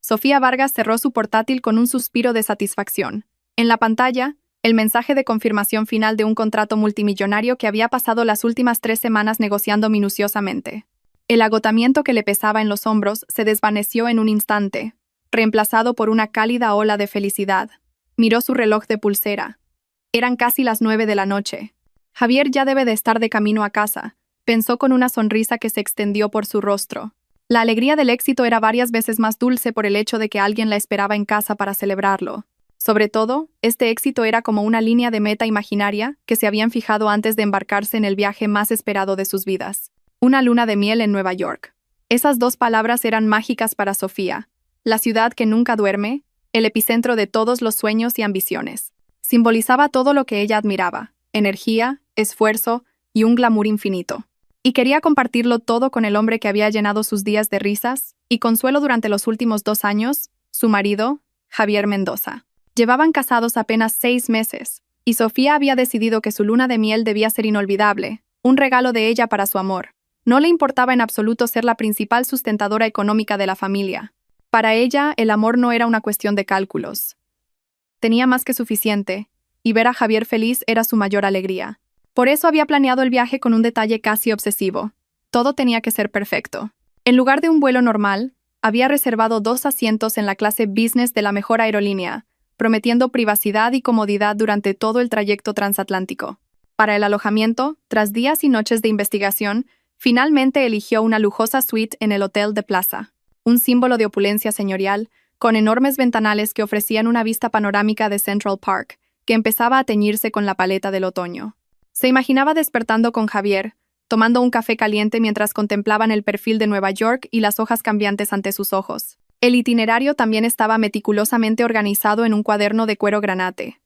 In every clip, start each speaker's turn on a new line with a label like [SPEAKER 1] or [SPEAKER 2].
[SPEAKER 1] Sofía Vargas cerró su portátil con un suspiro de satisfacción. En la pantalla, el mensaje de confirmación final de un contrato multimillonario que había pasado las últimas 3 semanas negociando minuciosamente. El agotamiento que le pesaba en los hombros se desvaneció en un instante, reemplazado por una cálida ola de felicidad. Miró su reloj de pulsera. Eran casi las 9 de la noche. Javier ya debe de estar de camino a casa, pensó con una sonrisa que se extendió por su rostro. La alegría del éxito era varias veces más dulce por el hecho de que alguien la esperaba en casa para celebrarlo. Sobre todo, este éxito era como una línea de meta imaginaria que se habían fijado antes de embarcarse en el viaje más esperado de sus vidas. Una luna de miel en Nueva York. Esas 2 palabras eran mágicas para Sofía. La ciudad que nunca duerme, el epicentro de todos los sueños y ambiciones. Simbolizaba todo lo que ella admiraba: energía, esfuerzo y un glamour infinito. Y quería compartirlo todo con el hombre que había llenado sus días de risas y consuelo durante los últimos 2 años, su marido, Javier Mendoza. Llevaban casados apenas 6 meses, y Sofía había decidido que su luna de miel debía ser inolvidable, un regalo de ella para su amor. No le importaba en absoluto ser la principal sustentadora económica de la familia. Para ella, el amor no era una cuestión de cálculos. Tenía más que suficiente, y ver a Javier feliz era su mayor alegría. Por eso había planeado el viaje con un detalle casi obsesivo. Todo tenía que ser perfecto. En lugar de un vuelo normal, había reservado 2 asientos en la clase business de la mejor aerolínea, prometiendo privacidad y comodidad durante todo el trayecto transatlántico. Para el alojamiento, tras días y noches de investigación, finalmente eligió una lujosa suite en el Hotel de Plaza, un símbolo de opulencia señorial, con enormes ventanales que ofrecían una vista panorámica de Central Park, que empezaba a teñirse con la paleta del otoño. Se imaginaba despertando con Javier, tomando un café caliente mientras contemplaban el perfil de Nueva York y las hojas cambiantes ante sus ojos. El itinerario también estaba meticulosamente organizado en un cuaderno de cuero granate.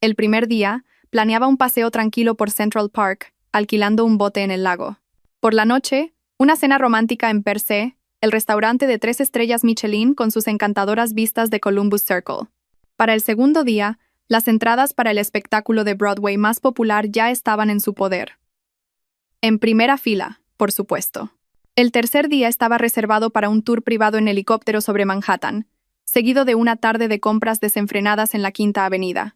[SPEAKER 1] El primer día, planeaba un paseo tranquilo por Central Park, alquilando un bote en el lago. Por la noche, una cena romántica en Per Se, el restaurante de 3 estrellas Michelin con sus encantadoras vistas de Columbus Circle. Para el segundo día, las entradas para el espectáculo de Broadway más popular ya estaban en su poder. En primera fila, por supuesto. El tercer día estaba reservado para un tour privado en helicóptero sobre Manhattan, seguido de una tarde de compras desenfrenadas en la Quinta Avenida.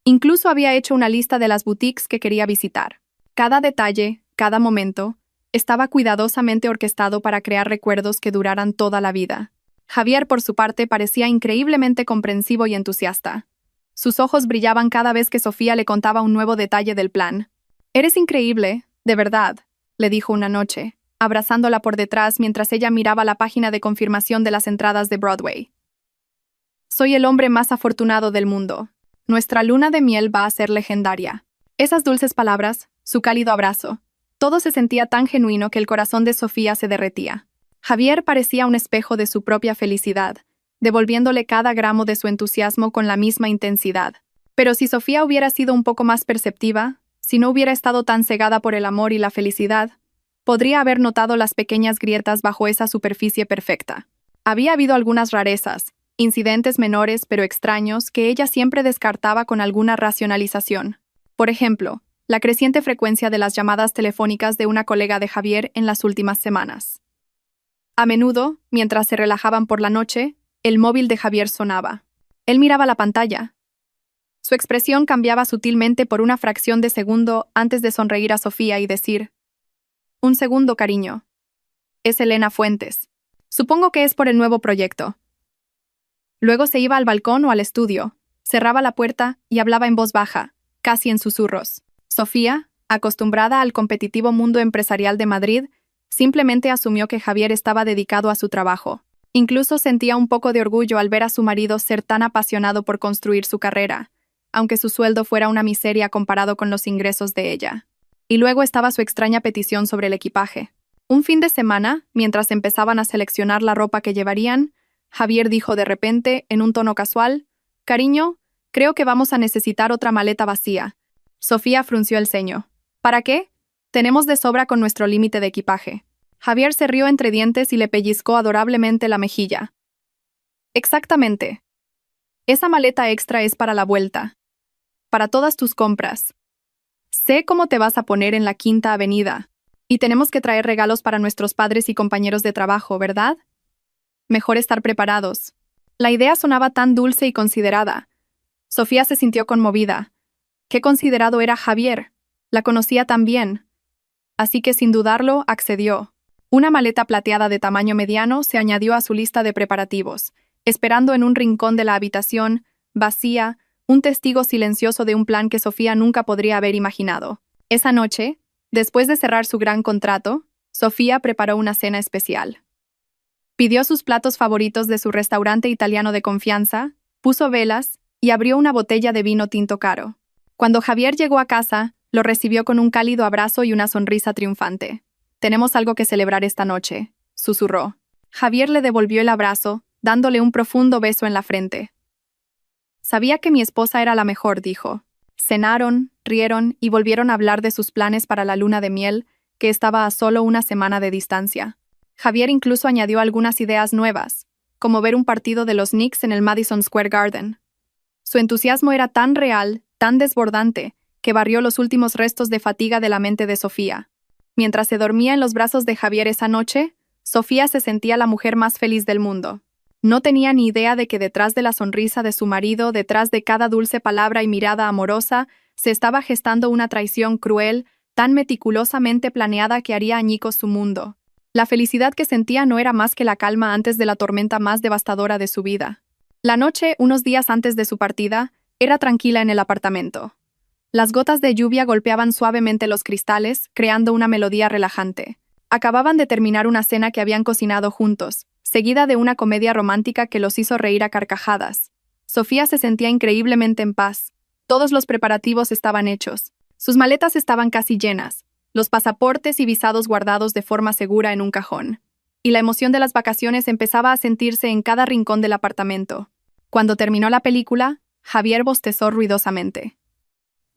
[SPEAKER 1] Incluso había hecho una lista de las boutiques que quería visitar. Cada detalle, cada momento, estaba cuidadosamente orquestado para crear recuerdos que duraran toda la vida. Javier, por su parte, parecía increíblemente comprensivo y entusiasta. Sus ojos brillaban cada vez que Sofía le contaba un nuevo detalle del plan. «Eres increíble, de verdad», le dijo una noche, abrazándola por detrás mientras ella miraba la página de confirmación de las entradas de Broadway. «Soy el hombre más afortunado del mundo. Nuestra luna de miel va a ser legendaria». Esas dulces palabras, su cálido abrazo, todo se sentía tan genuino que el corazón de Sofía se derretía. Javier parecía un espejo de su propia felicidad, devolviéndole cada gramo de su entusiasmo con la misma intensidad. Pero si Sofía hubiera sido un poco más perceptiva, si no hubiera estado tan cegada por el amor y la felicidad, podría haber notado las pequeñas grietas bajo esa superficie perfecta. Había habido algunas rarezas, incidentes menores pero extraños que ella siempre descartaba con alguna racionalización. Por ejemplo, la creciente frecuencia de las llamadas telefónicas de una colega de Javier en las últimas semanas. A menudo, mientras se relajaban por la noche, el móvil de Javier sonaba. Él miraba la pantalla. Su expresión cambiaba sutilmente por una fracción de segundo antes de sonreír a Sofía y decir: «Un segundo, cariño. Es Elena Fuentes. Supongo que es por el nuevo proyecto». Luego se iba al balcón o al estudio, cerraba la puerta y hablaba en voz baja, casi en susurros. Sofía, acostumbrada al competitivo mundo empresarial de Madrid, simplemente asumió que Javier estaba dedicado a su trabajo. Incluso sentía un poco de orgullo al ver a su marido ser tan apasionado por construir su carrera, aunque su sueldo fuera una miseria comparado con los ingresos de ella. Y luego estaba su extraña petición sobre el equipaje. Un fin de semana, mientras empezaban a seleccionar la ropa que llevarían, Javier dijo de repente, en un tono casual: «Cariño, creo que vamos a necesitar otra maleta vacía». Sofía frunció el ceño. «¿Para qué? Tenemos de sobra con nuestro límite de equipaje». Javier se rió entre dientes y le pellizcó adorablemente la mejilla. «Exactamente. Esa maleta extra es para la vuelta. Para todas tus compras. Sé cómo te vas a poner en la Quinta Avenida. Y tenemos que traer regalos para nuestros padres y compañeros de trabajo, ¿verdad? Mejor estar preparados. La idea sonaba tan dulce y considerada. Sofía se sintió conmovida. Qué considerado era Javier. La conocía tan bien. Así que sin dudarlo, accedió. Una maleta plateada de tamaño mediano se añadió a su lista de preparativos, esperando en un rincón de la habitación, vacía, un testigo silencioso de un plan que Sofía nunca podría haber imaginado. Esa noche, después de cerrar su gran contrato, Sofía preparó una cena especial. Pidió sus platos favoritos de su restaurante italiano de confianza, puso velas y abrió una botella de vino tinto caro. Cuando Javier llegó a casa, lo recibió con un cálido abrazo y una sonrisa triunfante. «Tenemos algo que celebrar esta noche», susurró. Javier le devolvió el abrazo, dándole un profundo beso en la frente. «Sabía que mi esposa era la mejor», dijo. Cenaron, rieron y volvieron a hablar de sus planes para la luna de miel, que estaba a solo una semana de distancia. Javier incluso añadió algunas ideas nuevas, como ver un partido de los Knicks en el Madison Square Garden. Su entusiasmo era tan real, tan desbordante, que barrió los últimos restos de fatiga de la mente de Sofía. Mientras se dormía en los brazos de Javier esa noche, Sofía se sentía la mujer más feliz del mundo. No tenía ni idea de que detrás de la sonrisa de su marido, detrás de cada dulce palabra y mirada amorosa, se estaba gestando una traición cruel, tan meticulosamente planeada que haría añicos su mundo. La felicidad que sentía no era más que la calma antes de la tormenta más devastadora de su vida. La noche, unos días antes de su partida, era tranquila en el apartamento. Las gotas de lluvia golpeaban suavemente los cristales, creando una melodía relajante. Acababan de terminar una cena que habían cocinado juntos, seguida de una comedia romántica que los hizo reír a carcajadas. Sofía se sentía increíblemente en paz. Todos los preparativos estaban hechos. Sus maletas estaban casi llenas, los pasaportes y visados guardados de forma segura en un cajón. Y la emoción de las vacaciones empezaba a sentirse en cada rincón del apartamento. Cuando terminó la película, Javier bostezó ruidosamente.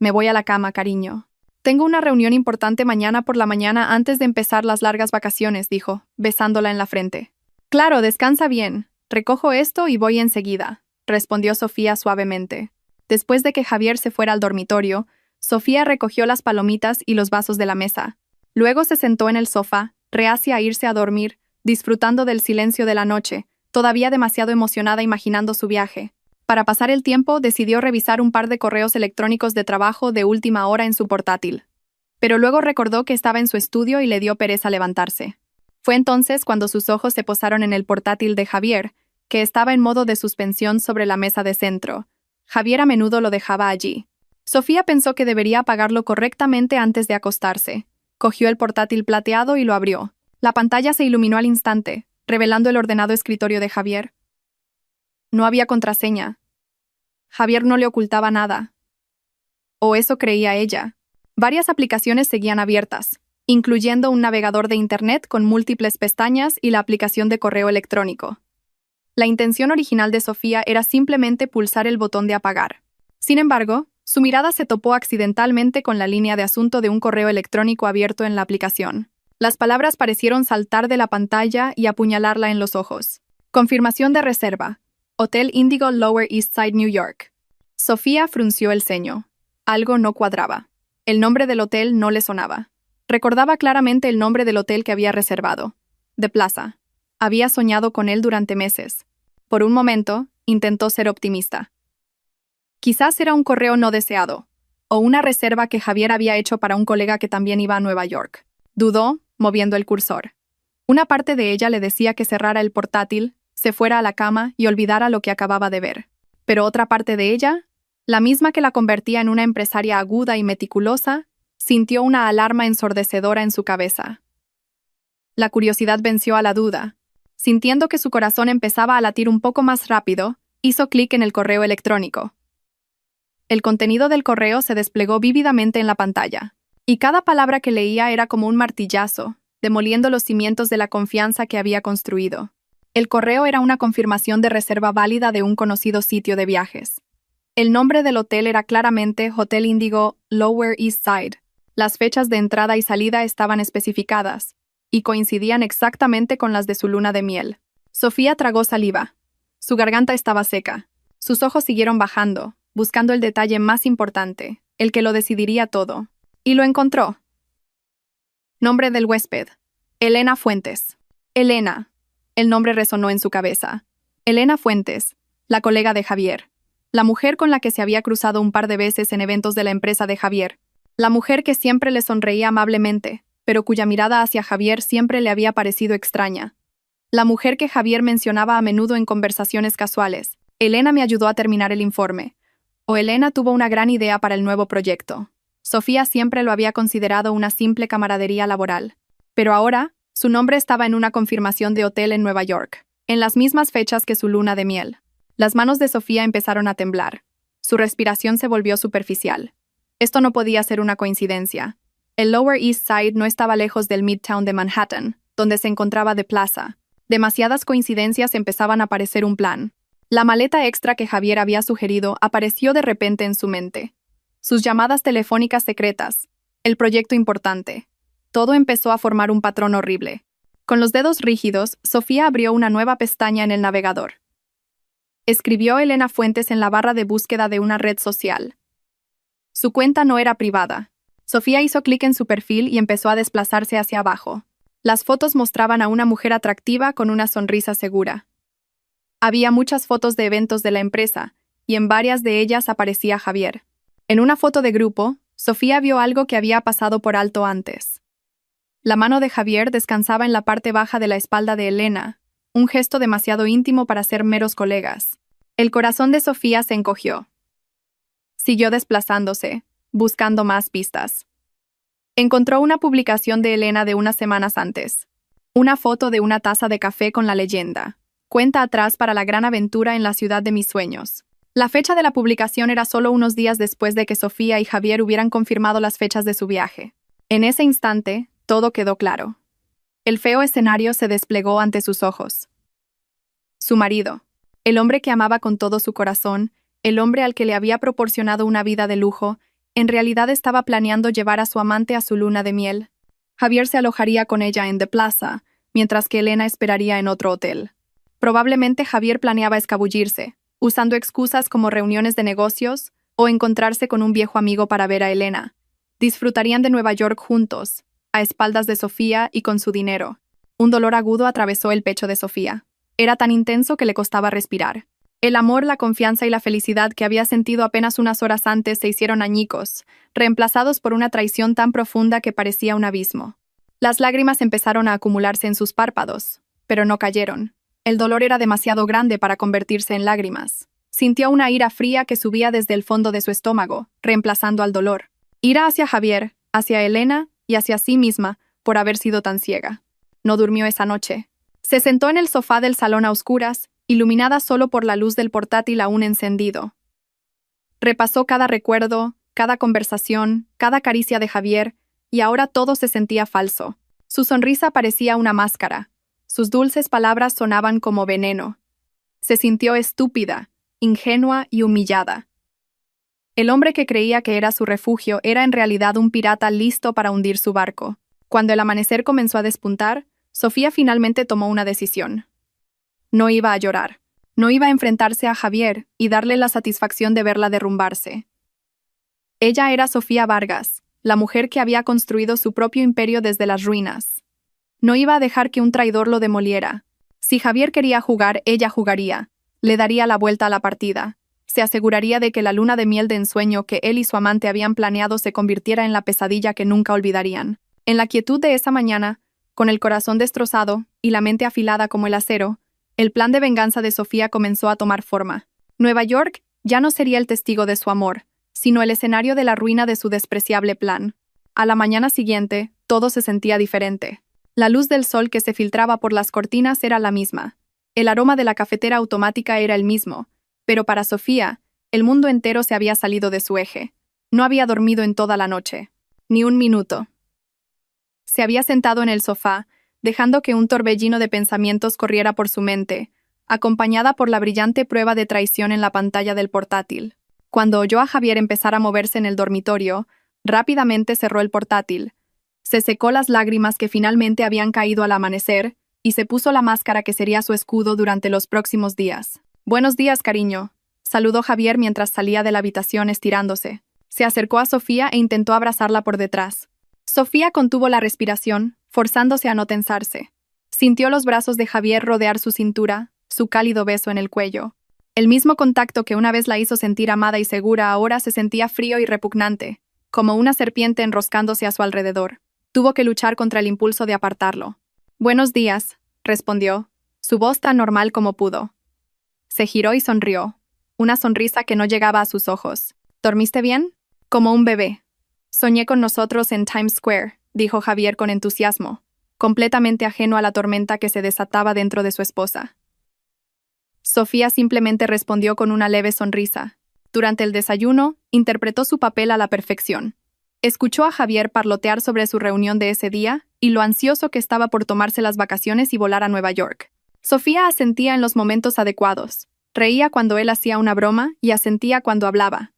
[SPEAKER 1] «Me voy a la cama, cariño. Tengo una reunión importante mañana por la mañana antes de empezar las largas vacaciones», dijo, besándola en la frente. «Claro, descansa bien. Recojo esto y voy enseguida», respondió Sofía suavemente. Después de que Javier se fuera al dormitorio, Sofía recogió las palomitas y los vasos de la mesa. Luego se sentó en el sofá, reacia a irse a dormir, disfrutando del silencio de la noche, todavía demasiado emocionada imaginando su viaje. Para pasar el tiempo, decidió revisar un par de correos electrónicos de trabajo de última hora en su portátil. Pero luego recordó que estaba en su estudio y le dio pereza levantarse. Fue entonces cuando sus ojos se posaron en el portátil de Javier, que estaba en modo de suspensión sobre la mesa de centro. Javier a menudo lo dejaba allí. Sofía pensó que debería apagarlo correctamente antes de acostarse. Cogió el portátil plateado y lo abrió. La pantalla se iluminó al instante, revelando el ordenado escritorio de Javier. No había contraseña. Javier no le ocultaba nada. O eso creía ella. Varias aplicaciones seguían abiertas, incluyendo un navegador de Internet con múltiples pestañas y la aplicación de correo electrónico. La intención original de Sofía era simplemente pulsar el botón de apagar. Sin embargo, su mirada se topó accidentalmente con la línea de asunto de un correo electrónico abierto en la aplicación. Las palabras parecieron saltar de la pantalla y apuñalarla en los ojos. Confirmación de reserva. Hotel Indigo Lower East Side, New York. Sofía frunció el ceño. Algo no cuadraba. El nombre del hotel no le sonaba. Recordaba claramente el nombre del hotel que había reservado. The Plaza. Había soñado con él durante meses. Por un momento, intentó ser optimista. Quizás era un correo no deseado, o una reserva que Javier había hecho para un colega que también iba a Nueva York. Dudó, moviendo el cursor. Una parte de ella le decía que cerrara el portátil, se fuera a la cama y olvidara lo que acababa de ver. Pero otra parte de ella, la misma que la convertía en una empresaria aguda y meticulosa, sintió una alarma ensordecedora en su cabeza. La curiosidad venció a la duda. Sintiendo que su corazón empezaba a latir un poco más rápido, hizo clic en el correo electrónico. El contenido del correo se desplegó vívidamente en la pantalla, y cada palabra que leía era como un martillazo, demoliendo los cimientos de la confianza que había construido. El correo era una confirmación de reserva válida de un conocido sitio de viajes. El nombre del hotel era claramente Hotel Indigo Lower East Side. Las fechas de entrada y salida estaban especificadas, y coincidían exactamente con las de su luna de miel. Sofía tragó saliva. Su garganta estaba seca. Sus ojos siguieron bajando, buscando el detalle más importante, el que lo decidiría todo. Y lo encontró. Nombre del huésped. Elena Fuentes. Elena. El nombre resonó en su cabeza. Elena Fuentes, la colega de Javier. La mujer con la que se había cruzado un par de veces en eventos de la empresa de Javier. La mujer que siempre le sonreía amablemente, pero cuya mirada hacia Javier siempre le había parecido extraña. La mujer que Javier mencionaba a menudo en conversaciones casuales. Elena me ayudó a terminar el informe. O Elena tuvo una gran idea para el nuevo proyecto. Sofía siempre lo había considerado una simple camaradería laboral. Pero ahora, su nombre estaba en una confirmación de hotel en Nueva York, en las mismas fechas que su luna de miel. Las manos de Sofía empezaron a temblar. Su respiración se volvió superficial. Esto no podía ser una coincidencia. El Lower East Side no estaba lejos del Midtown de Manhattan, donde se encontraba The Plaza. Demasiadas coincidencias empezaban a parecer un plan. La maleta extra que Javier había sugerido apareció de repente en su mente. Sus llamadas telefónicas secretas. El proyecto importante. Todo empezó a formar un patrón horrible. Con los dedos rígidos, Sofía abrió una nueva pestaña en el navegador. Escribió Elena Fuentes en la barra de búsqueda de una red social. Su cuenta no era privada. Sofía hizo clic en su perfil y empezó a desplazarse hacia abajo. Las fotos mostraban a una mujer atractiva con una sonrisa segura. Había muchas fotos de eventos de la empresa, y en varias de ellas aparecía Javier. En una foto de grupo, Sofía vio algo que había pasado por alto antes. La mano de Javier descansaba en la parte baja de la espalda de Elena, un gesto demasiado íntimo para ser meros colegas. El corazón de Sofía se encogió. Siguió desplazándose, buscando más pistas. Encontró una publicación de Elena de unas semanas antes. Una foto de una taza de café con la leyenda: cuenta atrás para la gran aventura en la ciudad de mis sueños. La fecha de la publicación era solo unos días después de que Sofía y Javier hubieran confirmado las fechas de su viaje. En ese instante, todo quedó claro. El feo escenario se desplegó ante sus ojos. Su marido, el hombre que amaba con todo su corazón, el hombre al que le había proporcionado una vida de lujo, en realidad estaba planeando llevar a su amante a su luna de miel. Javier se alojaría con ella en The Plaza, mientras que Elena esperaría en otro hotel. Probablemente Javier planeaba escabullirse, usando excusas como reuniones de negocios o encontrarse con un viejo amigo para ver a Elena. Disfrutarían de Nueva York juntos, a espaldas de Sofía y con su dinero. Un dolor agudo atravesó el pecho de Sofía. Era tan intenso que le costaba respirar. El amor, la confianza y la felicidad que había sentido apenas unas horas antes se hicieron añicos, reemplazados por una traición tan profunda que parecía un abismo. Las lágrimas empezaron a acumularse en sus párpados, pero no cayeron. El dolor era demasiado grande para convertirse en lágrimas. Sintió una ira fría que subía desde el fondo de su estómago, reemplazando al dolor. Ira hacia Javier, hacia Elena y hacia sí misma por haber sido tan ciega. No durmió esa noche. Se sentó en el sofá del salón a oscuras, iluminada solo por la luz del portátil aún encendido. Repasó cada recuerdo, cada conversación, cada caricia de Javier, y ahora todo se sentía falso. Su sonrisa parecía una máscara. Sus dulces palabras sonaban como veneno. Se sintió estúpida, ingenua y humillada. El hombre que creía que era su refugio era en realidad un pirata listo para hundir su barco. Cuando el amanecer comenzó a despuntar, Sofía finalmente tomó una decisión. No iba a llorar. No iba a enfrentarse a Javier y darle la satisfacción de verla derrumbarse. Ella era Sofía Vargas, la mujer que había construido su propio imperio desde las ruinas. No iba a dejar que un traidor lo demoliera. Si Javier quería jugar, ella jugaría. Le daría la vuelta a la partida. Se aseguraría de que la luna de miel de ensueño que él y su amante habían planeado se convirtiera en la pesadilla que nunca olvidarían. En la quietud de esa mañana, con el corazón destrozado y la mente afilada como el acero, el plan de venganza de Sofía comenzó a tomar forma. Nueva York ya no sería el testigo de su amor, sino el escenario de la ruina de su despreciable plan. A la mañana siguiente, todo se sentía diferente. La luz del sol que se filtraba por las cortinas era la misma. El aroma de la cafetera automática era el mismo, pero para Sofía, el mundo entero se había salido de su eje. No había dormido en toda la noche. Ni un minuto. Se había sentado en el sofá, dejando que un torbellino de pensamientos corriera por su mente, acompañada por la brillante prueba de traición en la pantalla del portátil. Cuando oyó a Javier empezar a moverse en el dormitorio, rápidamente cerró el portátil. Se secó las lágrimas que finalmente habían caído al amanecer y se puso la máscara que sería su escudo durante los próximos días. «Buenos días, cariño», saludó Javier mientras salía de la habitación estirándose. Se acercó a Sofía e intentó abrazarla por detrás. Sofía contuvo la respiración, forzándose a no tensarse. Sintió los brazos de Javier rodear su cintura, su cálido beso en el cuello. El mismo contacto que una vez la hizo sentir amada y segura ahora se sentía frío y repugnante, como una serpiente enroscándose a su alrededor. Tuvo que luchar contra el impulso de apartarlo. «Buenos días», respondió, su voz tan normal como pudo. Se giró y sonrió, una sonrisa que no llegaba a sus ojos. «¿Dormiste bien?» «Como un bebé. Soñé con nosotros en Times Square», dijo Javier con entusiasmo, completamente ajeno a la tormenta que se desataba dentro de su esposa. Sofía simplemente respondió con una leve sonrisa. Durante el desayuno, interpretó su papel a la perfección. Escuchó a Javier parlotear sobre su reunión de ese día y lo ansioso que estaba por tomarse las vacaciones y volar a Nueva York. Sofía asentía en los momentos adecuados. Reía cuando él hacía una broma y asentía cuando hablaba.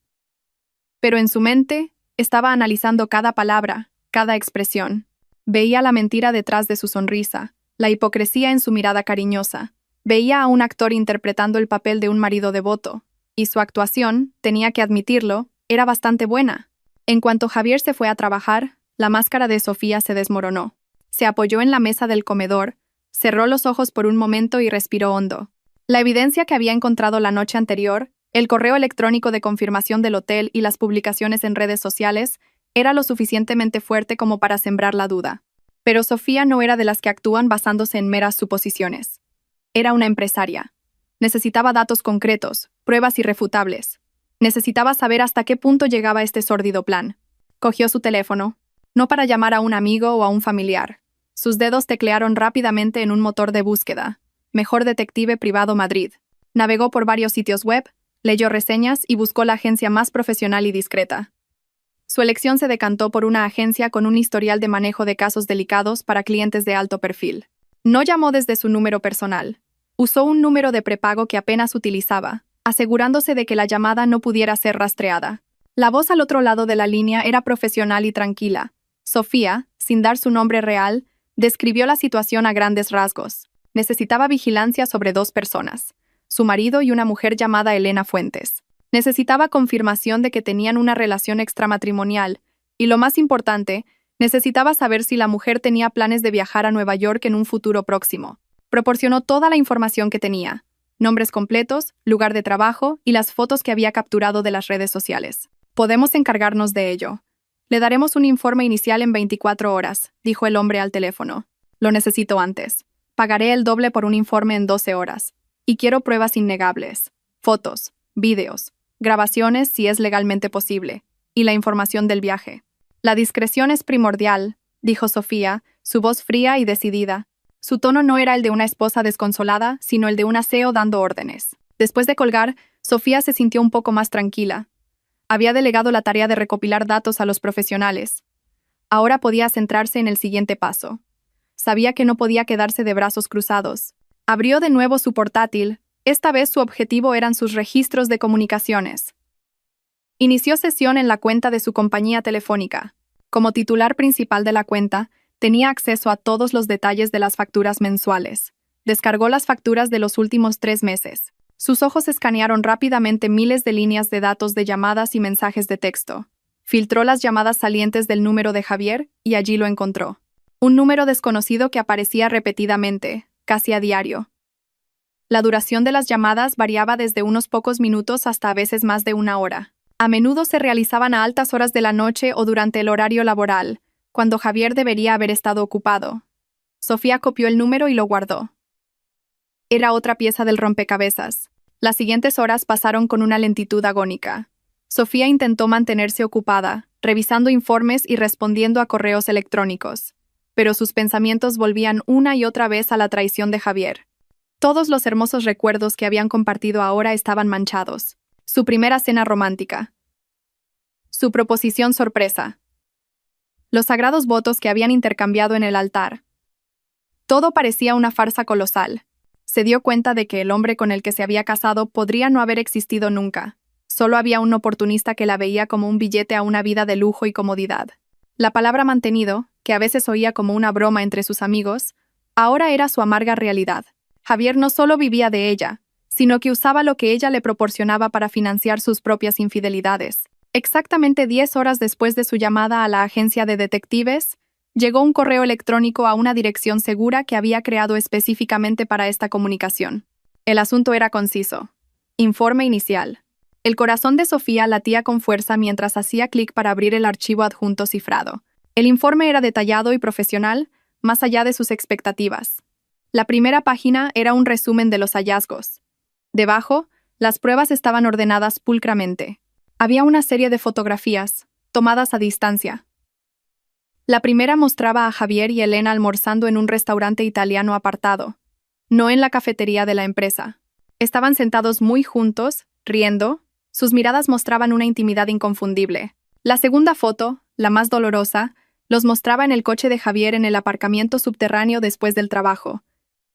[SPEAKER 1] Pero en su mente, estaba analizando cada palabra, cada expresión. Veía la mentira detrás de su sonrisa, la hipocresía en su mirada cariñosa. Veía a un actor interpretando el papel de un marido devoto, y su actuación, tenía que admitirlo, era bastante buena. En cuanto Javier se fue a trabajar, la máscara de Sofía se desmoronó. Se apoyó en la mesa del comedor, cerró los ojos por un momento y respiró hondo. La evidencia que había encontrado la noche anterior, el correo electrónico de confirmación del hotel y las publicaciones en redes sociales, era lo suficientemente fuerte como para sembrar la duda. Pero Sofía no era de las que actúan basándose en meras suposiciones. Era una empresaria. Necesitaba datos concretos, pruebas irrefutables. Necesitaba saber hasta qué punto llegaba este sórdido plan. Cogió su teléfono, no para llamar a un amigo o a un familiar. Sus dedos teclearon rápidamente en un motor de búsqueda. Mejor Detective Privado Madrid. Navegó por varios sitios web, leyó reseñas y buscó la agencia más profesional y discreta. Su elección se decantó por una agencia con un historial de manejo de casos delicados para clientes de alto perfil. No llamó desde su número personal. Usó un número de prepago que apenas utilizaba, asegurándose de que la llamada no pudiera ser rastreada. La voz al otro lado de la línea era profesional y tranquila. Sofía, sin dar su nombre real, describió la situación a grandes rasgos. Necesitaba vigilancia sobre 2 personas, su marido y una mujer llamada Elena Fuentes. Necesitaba confirmación de que tenían una relación extramatrimonial, y lo más importante, necesitaba saber si la mujer tenía planes de viajar a Nueva York en un futuro próximo. Proporcionó toda la información que tenía, nombres completos, lugar de trabajo y las fotos que había capturado de las redes sociales. Podemos encargarnos de ello. Le daremos un informe inicial en 24 horas, dijo el hombre al teléfono. Lo necesito antes. Pagaré el doble por un informe en 12 horas. Y quiero pruebas innegables. Fotos, vídeos, grabaciones si es legalmente posible, y la información del viaje. La discreción es primordial, dijo Sofía, su voz fría y decidida. Su tono no era el de una esposa desconsolada, sino el de un aseo dando órdenes. Después de colgar, Sofía se sintió un poco más tranquila. Había delegado la tarea de recopilar datos a los profesionales. Ahora podía centrarse en el siguiente paso. Sabía que no podía quedarse de brazos cruzados. Abrió de nuevo su portátil. Esta vez su objetivo eran sus registros de comunicaciones. Inició sesión en la cuenta de su compañía telefónica. Como titular principal de la cuenta, tenía acceso a todos los detalles de las facturas mensuales. Descargó las facturas de los últimos 3 meses. Sus ojos escanearon rápidamente miles de líneas de datos de llamadas y mensajes de texto. Filtró las llamadas salientes del número de Javier y allí lo encontró. Un número desconocido que aparecía repetidamente, casi a diario. La duración de las llamadas variaba desde unos pocos minutos hasta a veces más de 1 hora. A menudo se realizaban a altas horas de la noche o durante el horario laboral, cuando Javier debería haber estado ocupado. Sofía copió el número y lo guardó. Era otra pieza del rompecabezas. Las siguientes horas pasaron con una lentitud agónica. Sofía intentó mantenerse ocupada, revisando informes y respondiendo a correos electrónicos, pero sus pensamientos volvían una y otra vez a la traición de Javier. Todos los hermosos recuerdos que habían compartido ahora estaban manchados. Su primera cena romántica. Su proposición sorpresa. Los sagrados votos que habían intercambiado en el altar. Todo parecía una farsa colosal. Se dio cuenta de que el hombre con el que se había casado podría no haber existido nunca. Solo había un oportunista que la veía como un billete a una vida de lujo y comodidad. La palabra mantenido, que a veces oía como una broma entre sus amigos, ahora era su amarga realidad. Javier no solo vivía de ella, sino que usaba lo que ella le proporcionaba para financiar sus propias infidelidades. Exactamente 10 horas después de su llamada a la agencia de detectives, Llegó un correo electrónico a una dirección segura que había creado específicamente para esta comunicación. El asunto era conciso. Informe inicial. El corazón de Sofía latía con fuerza mientras hacía clic para abrir el archivo adjunto cifrado. El informe era detallado y profesional, más allá de sus expectativas. La primera página era un resumen de los hallazgos. Debajo, las pruebas estaban ordenadas pulcramente. Había una serie de fotografías, tomadas a distancia. La primera mostraba a Javier y Elena almorzando en un restaurante italiano apartado, no en la cafetería de la empresa. Estaban sentados muy juntos, riendo, sus miradas mostraban una intimidad inconfundible. La segunda foto, la más dolorosa, los mostraba en el coche de Javier en el aparcamiento subterráneo después del trabajo.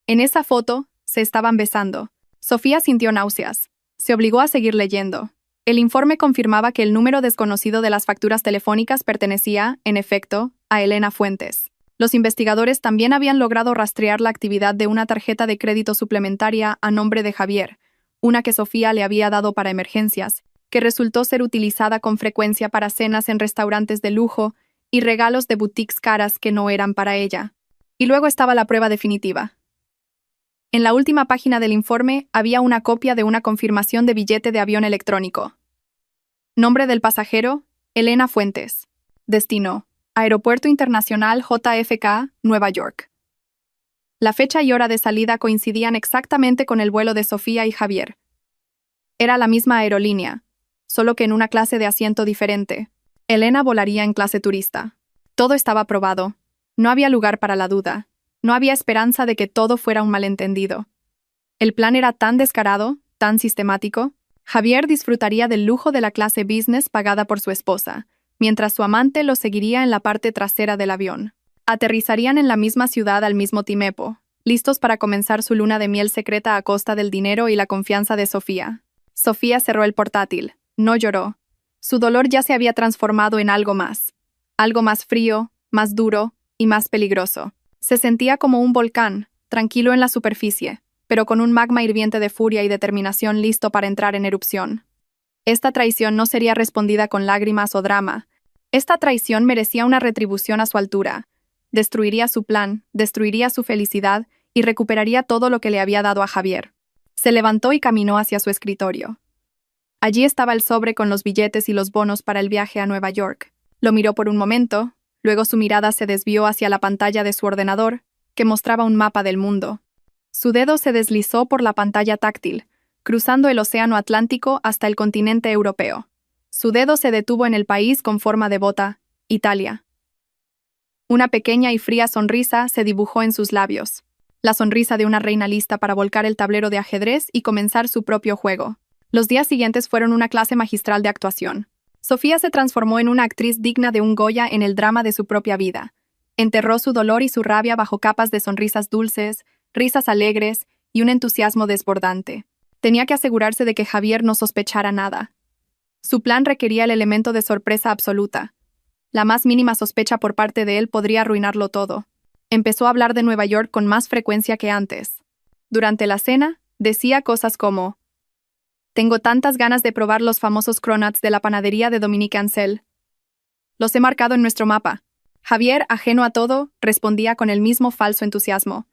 [SPEAKER 1] En esa foto, se estaban besando. Sofía sintió náuseas. Se obligó a seguir leyendo. El informe confirmaba que el número desconocido de las facturas telefónicas pertenecía, en efecto, a Elena Fuentes. Los investigadores también habían logrado rastrear la actividad de una tarjeta de crédito suplementaria a nombre de Javier, una que Sofía le había dado para emergencias, que resultó ser utilizada con frecuencia para cenas en restaurantes de lujo y regalos de boutiques caras que no eran para ella. Y luego estaba la prueba definitiva. En la última página del informe había una copia de una confirmación de billete de avión electrónico. Nombre del pasajero, Elena Fuentes. Destino, Aeropuerto Internacional JFK, Nueva York. La fecha y hora de salida coincidían exactamente con el vuelo de Sofía y Javier. Era la misma aerolínea, solo que en una clase de asiento diferente. Elena volaría en clase turista. Todo estaba probado. No había lugar para la duda. No había esperanza de que todo fuera un malentendido. El plan era tan descarado, tan sistemático. Javier disfrutaría del lujo de la clase business pagada por su esposa, mientras su amante lo seguiría en la parte trasera del avión. Aterrizarían en la misma ciudad al mismo tiempo, listos para comenzar su luna de miel secreta a costa del dinero y la confianza de Sofía. Sofía cerró el portátil. No lloró. Su dolor ya se había transformado en algo más frío, más duro y más peligroso. Se sentía como un volcán, tranquilo en la superficie, pero con un magma hirviente de furia y determinación listo para entrar en erupción. Esta traición no sería respondida con lágrimas o drama. Esta traición merecía una retribución a su altura. Destruiría su plan, destruiría su felicidad y recuperaría todo lo que le había dado a Javier. Se levantó y caminó hacia su escritorio. Allí estaba el sobre con los billetes y los bonos para el viaje a Nueva York. Lo miró por un momento, luego su mirada se desvió hacia la pantalla de su ordenador, que mostraba un mapa del mundo. Su dedo se deslizó por la pantalla táctil, cruzando el océano Atlántico hasta el continente europeo. Su dedo se detuvo en el país con forma de bota, Italia. Una pequeña y fría sonrisa se dibujó en sus labios. La sonrisa de una reina lista para volcar el tablero de ajedrez y comenzar su propio juego. Los días siguientes fueron una clase magistral de actuación. Sofía se transformó en una actriz digna de un Goya en el drama de su propia vida. Enterró su dolor y su rabia bajo capas de sonrisas dulces, risas alegres y un entusiasmo desbordante. Tenía que asegurarse de que Javier no sospechara nada. Su plan requería el elemento de sorpresa absoluta. La más mínima sospecha por parte de él podría arruinarlo todo. Empezó a hablar de Nueva York con más frecuencia que antes. Durante la cena, decía cosas como: «Tengo tantas ganas de probar los famosos cronuts de la panadería de Dominique Ansel. Los he marcado en nuestro mapa». Javier, ajeno a todo, respondía con el mismo falso entusiasmo: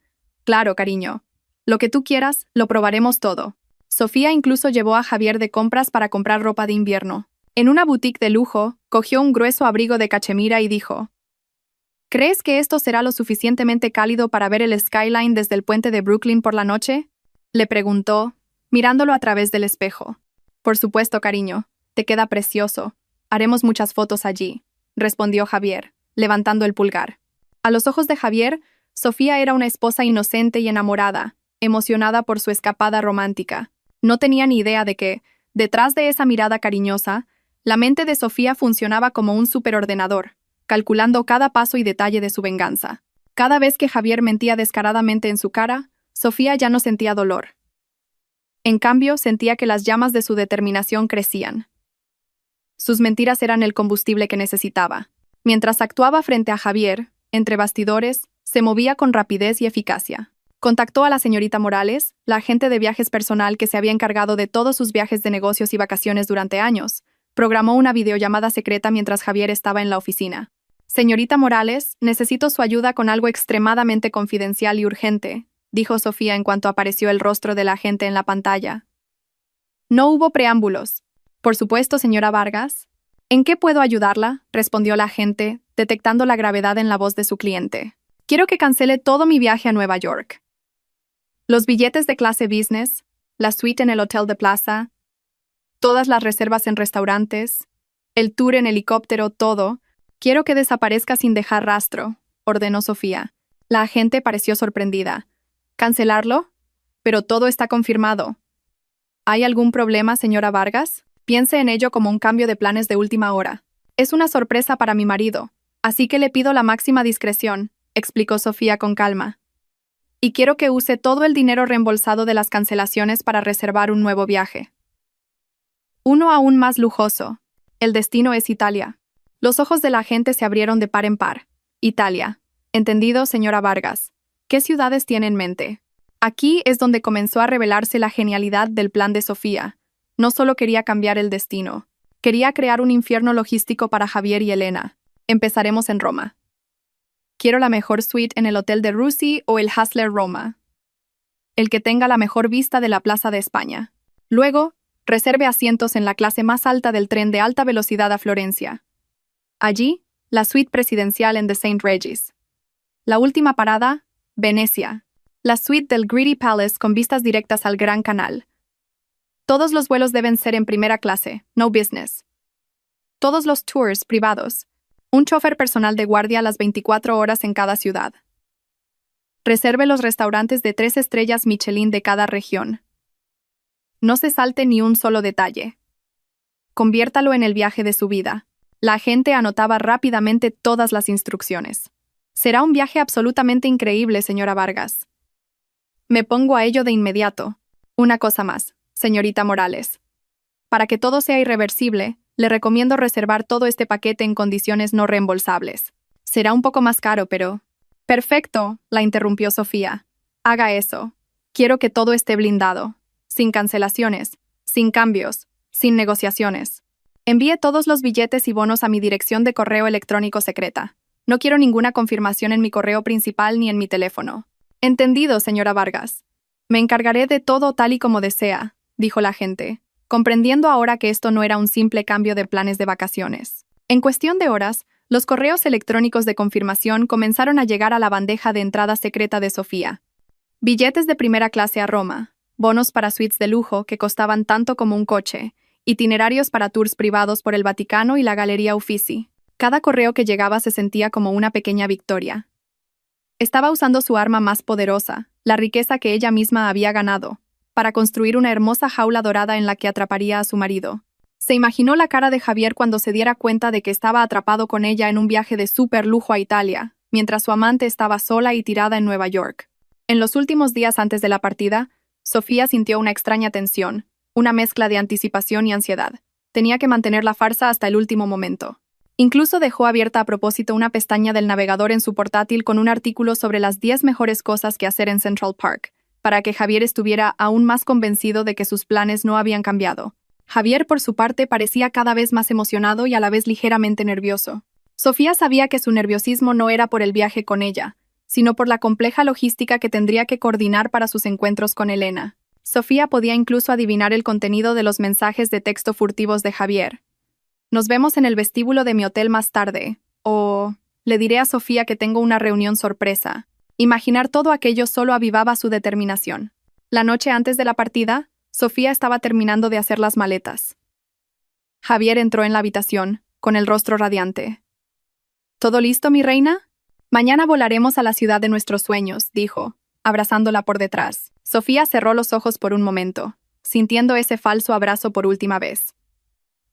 [SPEAKER 1] «Claro, cariño. Lo que tú quieras, lo probaremos todo». Sofía incluso llevó a Javier de compras para comprar ropa de invierno. En una boutique de lujo, cogió un grueso abrigo de cachemira y dijo: «¿Crees que esto será lo suficientemente cálido para ver el skyline desde el puente de Brooklyn por la noche?», le preguntó, mirándolo a través del espejo. «Por supuesto, cariño. Te queda precioso. Haremos muchas fotos allí», respondió Javier, levantando el pulgar. A los ojos de Javier, Sofía era una esposa inocente y enamorada, emocionada por su escapada romántica. No tenía ni idea de que, detrás de esa mirada cariñosa, la mente de Sofía funcionaba como un superordenador, calculando cada paso y detalle de su venganza. Cada vez que Javier mentía descaradamente en su cara, Sofía ya no sentía dolor. En cambio, sentía que las llamas de su determinación crecían. Sus mentiras eran el combustible que necesitaba. Mientras actuaba frente a Javier, entre bastidores, se movía con rapidez y eficacia. Contactó a la señorita Morales, la agente de viajes personal que se había encargado de todos sus viajes de negocios y vacaciones durante años. Programó una videollamada secreta mientras Javier estaba en la oficina. Señorita Morales, necesito su ayuda con algo extremadamente confidencial y urgente, dijo Sofía en cuanto apareció el rostro de la agente en la pantalla. No hubo preámbulos. Por supuesto, señora Vargas. ¿En qué puedo ayudarla?, respondió la agente, detectando la gravedad en la voz de su cliente. Quiero que cancele todo mi viaje a Nueva York. Los billetes de clase business, la suite en el Hotel de Plaza, todas las reservas en restaurantes, el tour en helicóptero, todo. Quiero que desaparezca sin dejar rastro, ordenó Sofía. La agente pareció sorprendida. ¿Cancelarlo? Pero todo está confirmado. ¿Hay algún problema, señora Vargas? Piense en ello como un cambio de planes de última hora. Es una sorpresa para mi marido, así que le pido la máxima discreción, explicó Sofía con calma. Y quiero que use todo el dinero reembolsado de las cancelaciones para reservar un nuevo viaje. Uno aún más lujoso. El destino es Italia. Los ojos de la agente se abrieron de par en par. Italia. Entendido, señora Vargas. ¿Qué ciudades tiene en mente? Aquí es donde comenzó a revelarse la genialidad del plan de Sofía. No solo quería cambiar el destino, quería crear un infierno logístico para Javier y Elena. Empezaremos en Roma. Quiero la mejor suite en el Hotel de Russi o el Hassler Roma. El que tenga la mejor vista de la Plaza de España. Luego, reserve asientos en la clase más alta del tren de alta velocidad a Florencia. Allí, la suite presidencial en The St. Regis. La última parada, Venecia. La suite del Greedy Palace con vistas directas al Gran Canal. Todos los vuelos deben ser en primera clase, no business. Todos los tours privados. Un chofer personal de guardia a las 24 horas en cada ciudad. Reserve los restaurantes de 3 estrellas Michelin de cada región. No se salte ni un solo detalle. Conviértalo en el viaje de su vida. La agente anotaba rápidamente todas las instrucciones. Será un viaje absolutamente increíble, señora Vargas. Me pongo a ello de inmediato. Una cosa más, señorita Morales. Para que todo sea irreversible, le recomiendo reservar todo este paquete en condiciones no reembolsables. Será un poco más caro, pero... Perfecto, la interrumpió Sofía. Haga eso. Quiero que todo esté blindado. Sin cancelaciones, sin cambios, sin negociaciones. Envíe todos los billetes y bonos a mi dirección de correo electrónico secreta. No quiero ninguna confirmación en mi correo principal ni en mi teléfono. Entendido, señora Vargas. Me encargaré de todo tal y como desea, dijo la agente, comprendiendo ahora que esto no era un simple cambio de planes de vacaciones. En cuestión de horas, los correos electrónicos de confirmación comenzaron a llegar a la bandeja de entrada secreta de Sofía. Billetes de primera clase a Roma, bonos para suites de lujo que costaban tanto como un coche, itinerarios para tours privados por el Vaticano y la Galería Uffizi. Cada correo que llegaba se sentía como una pequeña victoria. Estaba usando su arma más poderosa, la riqueza que ella misma había ganado, para construir una hermosa jaula dorada en la que atraparía a su marido. Se imaginó la cara de Javier cuando se diera cuenta de que estaba atrapado con ella en un viaje de súper lujo a Italia, mientras su amante estaba sola y tirada en Nueva York. En los últimos días antes de la partida, Sofía sintió una extraña tensión, una mezcla de anticipación y ansiedad. Tenía que mantener la farsa hasta el último momento. Incluso dejó abierta a propósito una pestaña del navegador en su portátil con un artículo sobre las 10 mejores cosas que hacer en Central Park, para que Javier estuviera aún más convencido de que sus planes no habían cambiado. Javier, por su parte, parecía cada vez más emocionado y a la vez ligeramente nervioso. Sofía sabía que su nerviosismo no era por el viaje con ella, sino por la compleja logística que tendría que coordinar para sus encuentros con Elena. Sofía podía incluso adivinar el contenido de los mensajes de texto furtivos de Javier. Nos vemos en el vestíbulo de mi hotel más tarde, o le diré a Sofía que tengo una reunión sorpresa. Imaginar todo aquello solo avivaba su determinación. La noche antes de la partida, Sofía estaba terminando de hacer las maletas. Javier entró en la habitación, con el rostro radiante. ¿Todo listo, mi reina? Mañana volaremos a la ciudad de nuestros sueños, dijo, abrazándola por detrás. Sofía cerró los ojos por un momento, sintiendo ese falso abrazo por última vez.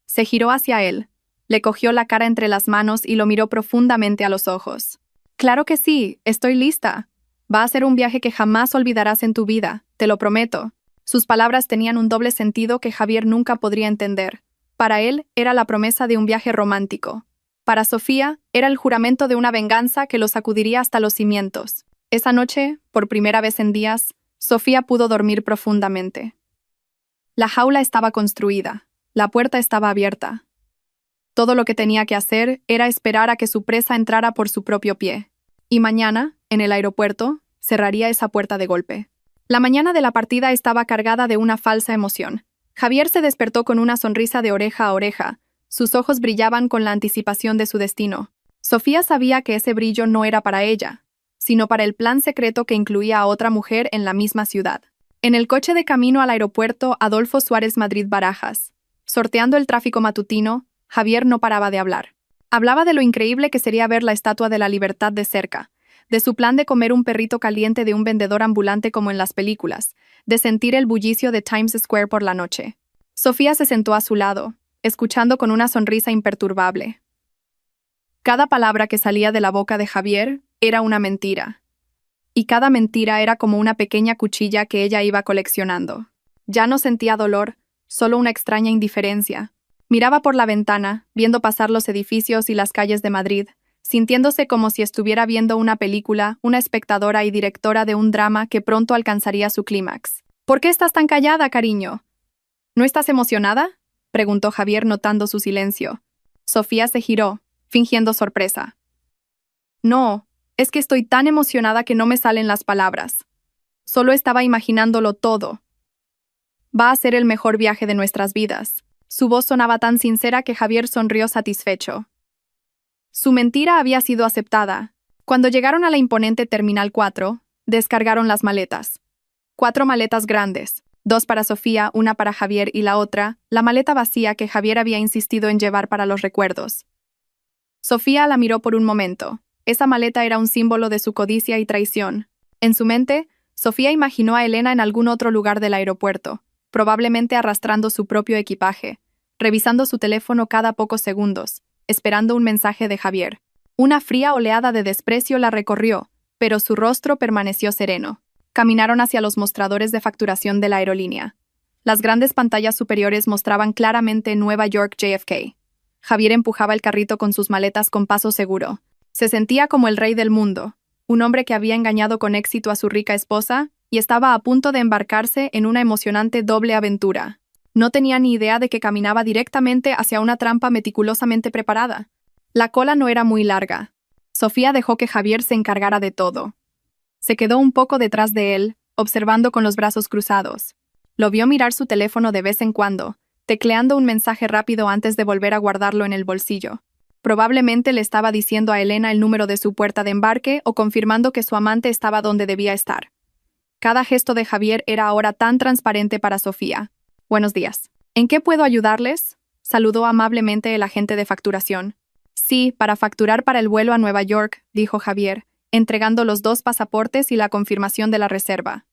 [SPEAKER 1] Se giró hacia él, le cogió la cara entre las manos y lo miró profundamente a los ojos. Claro que sí, estoy lista. Va a ser un viaje que jamás olvidarás en tu vida, te lo prometo. Sus palabras tenían un doble sentido que Javier nunca podría entender. Para él era la promesa de un viaje romántico. Para Sofía era el juramento de una venganza que lo sacudiría hasta los cimientos. Esa noche, por primera vez en días, Sofía pudo dormir profundamente. La jaula estaba construida. La puerta estaba abierta. Todo lo que tenía que hacer era esperar a que su presa entrara por su propio pie. Y mañana, en el aeropuerto, cerraría esa puerta de golpe. La mañana de la partida estaba cargada de una falsa emoción. Javier se despertó con una sonrisa de oreja a oreja. Sus ojos brillaban con la anticipación de su destino. Sofía sabía que ese brillo no era para ella, sino para el plan secreto que incluía a otra mujer en la misma ciudad. En el coche de camino al aeropuerto Adolfo Suárez Madrid Barajas, sorteando el tráfico matutino, Javier no paraba de hablar. Hablaba de lo increíble que sería ver la Estatua de la Libertad de cerca, de su plan de comer un perrito caliente de un vendedor ambulante como en las películas, de sentir el bullicio de Times Square por la noche. Sofía se sentó a su lado, escuchando con una sonrisa imperturbable. Cada palabra que salía de la boca de Javier era una mentira. Y cada mentira era como una pequeña cuchilla que ella iba coleccionando. Ya no sentía dolor, solo una extraña indiferencia. Miraba por la ventana, viendo pasar los edificios y las calles de Madrid, sintiéndose como si estuviera viendo una película, una espectadora y directora de un drama que pronto alcanzaría su clímax. ¿Por qué estás tan callada, cariño? ¿No estás emocionada?, preguntó Javier notando su silencio. Sofía se giró, fingiendo sorpresa. No, es que estoy tan emocionada que no me salen las palabras. Solo estaba imaginándolo todo. Va a ser el mejor viaje de nuestras vidas. Su voz sonaba tan sincera que Javier sonrió satisfecho. Su mentira había sido aceptada. Cuando llegaron a la imponente Terminal 4, descargaron las maletas. 4 maletas grandes, 2 para Sofía, una para Javier y la otra, la maleta vacía que Javier había insistido en llevar para los recuerdos. Sofía la miró por un momento. Esa maleta era un símbolo de su codicia y traición. En su mente, Sofía imaginó a Elena en algún otro lugar del aeropuerto, probablemente arrastrando su propio equipaje, revisando su teléfono cada pocos segundos, esperando un mensaje de Javier. Una fría oleada de desprecio la recorrió, pero su rostro permaneció sereno. Caminaron hacia los mostradores de facturación de la aerolínea. Las grandes pantallas superiores mostraban claramente Nueva York JFK. Javier empujaba el carrito con sus maletas con paso seguro. Se sentía como el rey del mundo, un hombre que había engañado con éxito a su rica esposa y estaba a punto de embarcarse en una emocionante doble aventura. No tenía ni idea de que caminaba directamente hacia una trampa meticulosamente preparada. La cola no era muy larga. Sofía dejó que Javier se encargara de todo. Se quedó un poco detrás de él, observando con los brazos cruzados. Lo vio mirar su teléfono de vez en cuando, tecleando un mensaje rápido antes de volver a guardarlo en el bolsillo. Probablemente le estaba diciendo a Elena el número de su puerta de embarque o confirmando que su amante estaba donde debía estar. Cada gesto de Javier era ahora tan transparente para Sofía. «Buenos días. ¿En qué puedo ayudarles?», saludó amablemente el agente de facturación. «Sí, para facturar para el vuelo a Nueva York», dijo Javier, entregando los 2 pasaportes y la confirmación de la reserva.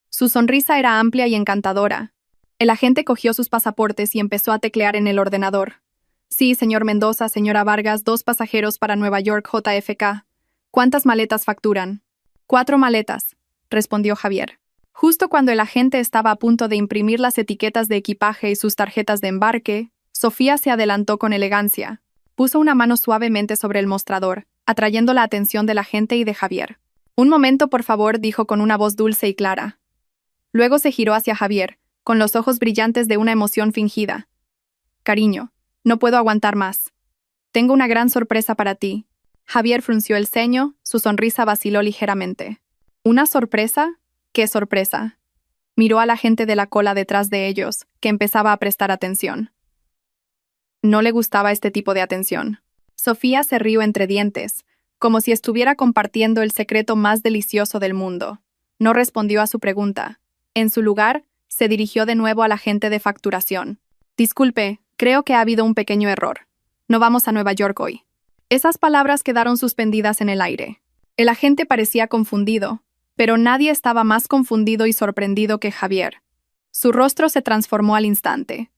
[SPEAKER 1] Su sonrisa era amplia y encantadora. El agente cogió sus pasaportes y empezó a teclear en el ordenador. «Sí, señor Mendoza, señora Vargas, 2 pasajeros para Nueva York JFK. ¿Cuántas maletas facturan?» 4 maletas, respondió Javier. Justo cuando el agente estaba a punto de imprimir las etiquetas de equipaje y sus tarjetas de embarque, Sofía se adelantó con elegancia. Puso una mano suavemente sobre el mostrador, atrayendo la atención del agente y de Javier. «Un momento, por favor», dijo con una voz dulce y clara. Luego se giró hacia Javier, con los ojos brillantes de una emoción fingida. «Cariño, no puedo aguantar más. Tengo una gran sorpresa para ti». Javier frunció el ceño, su sonrisa vaciló ligeramente. «¿Una sorpresa? ¿Qué sorpresa?». Miró a la gente de la cola detrás de ellos, que empezaba a prestar atención. No le gustaba este tipo de atención. Sofía se rió entre dientes, como si estuviera compartiendo el secreto más delicioso del mundo. No respondió a su pregunta. En su lugar, se dirigió de nuevo al agente de facturación. «Disculpe, creo que ha habido un pequeño error. No vamos a Nueva York hoy». Esas palabras quedaron suspendidas en el aire. El agente parecía confundido, pero nadie estaba más confundido y sorprendido que Javier. Su rostro se transformó al instante.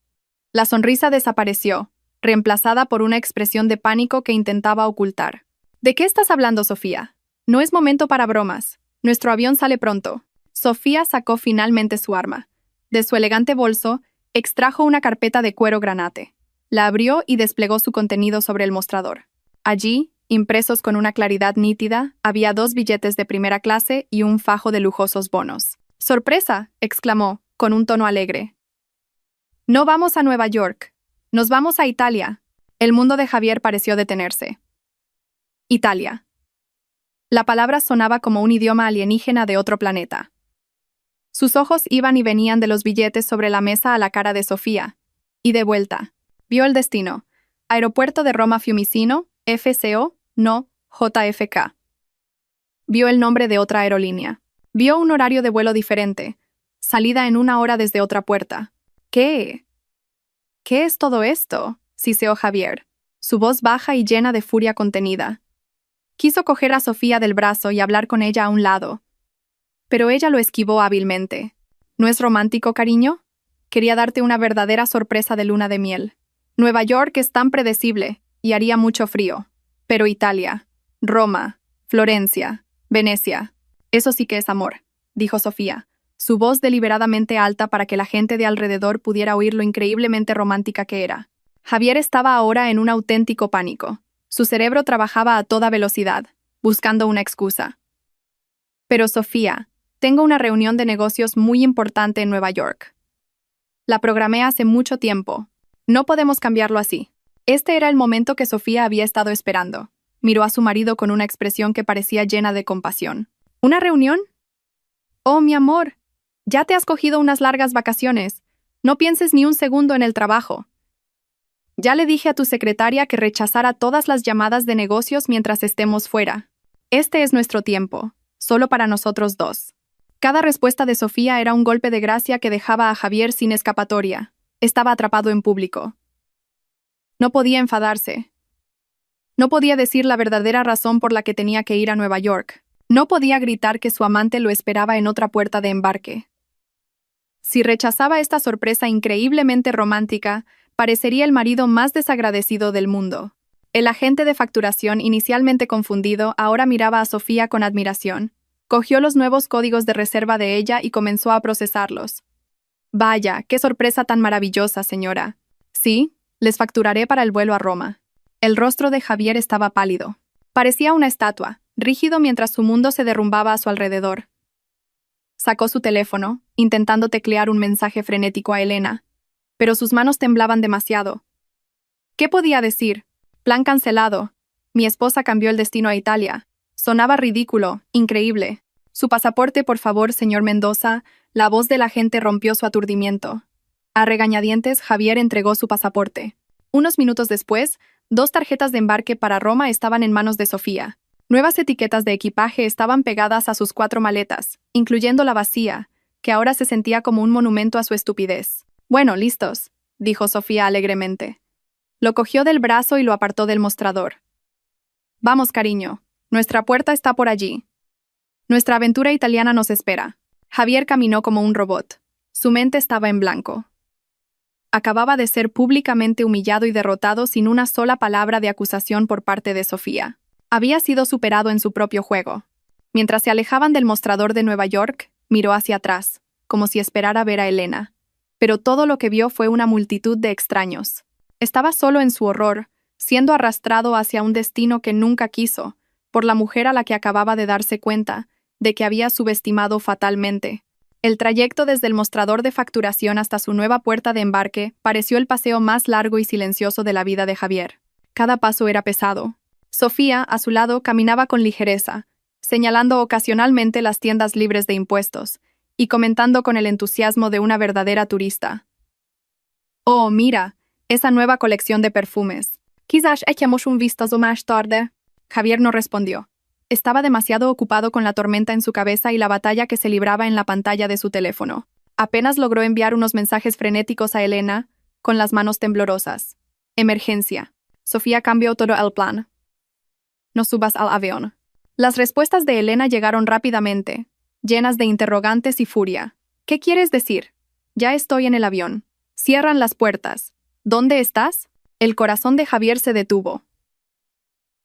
[SPEAKER 1] La sonrisa desapareció, reemplazada por una expresión de pánico que intentaba ocultar. «¿De qué estás hablando, Sofía? No es momento para bromas. Nuestro avión sale pronto». Sofía sacó finalmente su arma. De su elegante bolso, extrajo una carpeta de cuero granate. La abrió y desplegó su contenido sobre el mostrador. Allí, impresos con una claridad nítida, había 2 billetes de primera clase y un fajo de lujosos bonos. «¡Sorpresa!», exclamó, con un tono alegre. «No vamos a Nueva York. Nos vamos a Italia». El mundo de Javier pareció detenerse. Italia. La palabra sonaba como un idioma alienígena de otro planeta. Sus ojos iban y venían de los billetes sobre la mesa a la cara de Sofía. Y de vuelta. Vio el destino. Aeropuerto de Roma Fiumicino, FCO, no, JFK. Vio el nombre de otra aerolínea. Vio un horario de vuelo diferente. Salida en 1 hora desde otra puerta. ¿Qué? ¿Qué es todo esto?, siseó Javier, su voz baja y llena de furia contenida. Quiso coger a Sofía del brazo y hablar con ella a un lado. Pero ella lo esquivó hábilmente. ¿No es romántico, cariño? Quería darte una verdadera sorpresa de luna de miel. Nueva York es tan predecible y haría mucho frío. Pero Italia, Roma, Florencia, Venecia, eso sí que es amor, dijo Sofía, su voz deliberadamente alta para que la gente de alrededor pudiera oír lo increíblemente romántica que era. Javier estaba ahora en un auténtico pánico. Su cerebro trabajaba a toda velocidad, buscando una excusa. Pero Sofía, tengo una reunión de negocios muy importante en Nueva York. La programé hace mucho tiempo. No podemos cambiarlo así. Este era el momento que Sofía había estado esperando. Miró a su marido con una expresión que parecía llena de compasión. ¿Una reunión? Oh, mi amor, ya te has cogido unas largas vacaciones. No pienses ni un segundo en el trabajo. Ya le dije a tu secretaria que rechazara todas las llamadas de negocios mientras estemos fuera. Este es nuestro tiempo, solo para nosotros dos. Cada respuesta de Sofía era un golpe de gracia que dejaba a Javier sin escapatoria. Estaba atrapado en público. No podía enfadarse. No podía decir la verdadera razón por la que tenía que ir a Nueva York. No podía gritar que su amante lo esperaba en otra puerta de embarque. Si rechazaba esta sorpresa increíblemente romántica, parecería el marido más desagradecido del mundo. El agente de facturación, inicialmente confundido, ahora miraba a Sofía con admiración. Cogió los nuevos códigos de reserva de ella y comenzó a procesarlos. Vaya, qué sorpresa tan maravillosa, señora. Sí, les facturaré para el vuelo a Roma. El rostro de Javier estaba pálido. Parecía una estatua, rígido mientras su mundo se derrumbaba a su alrededor. Sacó su teléfono, intentando teclear un mensaje frenético a Elena, pero sus manos temblaban demasiado. ¿Qué podía decir? Plan cancelado. Mi esposa cambió el destino a Italia. Sonaba ridículo, increíble. Su pasaporte, por favor, señor Mendoza. La voz del agente rompió su aturdimiento. A regañadientes, Javier entregó su pasaporte. Unos minutos después, 2 tarjetas de embarque para Roma estaban en manos de Sofía. Nuevas etiquetas de equipaje estaban pegadas a sus 4 maletas, incluyendo la vacía, que ahora se sentía como un monumento a su estupidez. Bueno, listos, dijo Sofía alegremente. Lo cogió del brazo y lo apartó del mostrador. Vamos, cariño, nuestra puerta está por allí. Nuestra aventura italiana nos espera. Javier caminó como un robot. Su mente estaba en blanco. Acababa de ser públicamente humillado y derrotado sin una sola palabra de acusación por parte de Sofía. Había sido superado en su propio juego. Mientras se alejaban del mostrador de Nueva York, miró hacia atrás, como si esperara ver a Elena. Pero todo lo que vio fue una multitud de extraños. Estaba solo en su horror, siendo arrastrado hacia un destino que nunca quiso, por la mujer a la que acababa de darse cuenta de que había subestimado fatalmente. El trayecto desde el mostrador de facturación hasta su nueva puerta de embarque pareció el paseo más largo y silencioso de la vida de Javier. Cada paso era pesado. Sofía, a su lado, caminaba con ligereza, señalando ocasionalmente las tiendas libres de impuestos, y comentando con el entusiasmo de una verdadera turista. «Oh, mira, esa nueva colección de perfumes. Quizás echemos un vistazo más tarde». Javier no respondió. Estaba demasiado ocupado con la tormenta en su cabeza y la batalla que se libraba en la pantalla de su teléfono. Apenas logró enviar unos mensajes frenéticos a Elena, con las manos temblorosas. «Emergencia. Sofía cambió todo el plan. No subas al avión». Las respuestas de Elena llegaron rápidamente, llenas de interrogantes y furia. «¿Qué quieres decir? Ya estoy en el avión. Cierran las puertas. ¿Dónde estás?» El corazón de Javier se detuvo.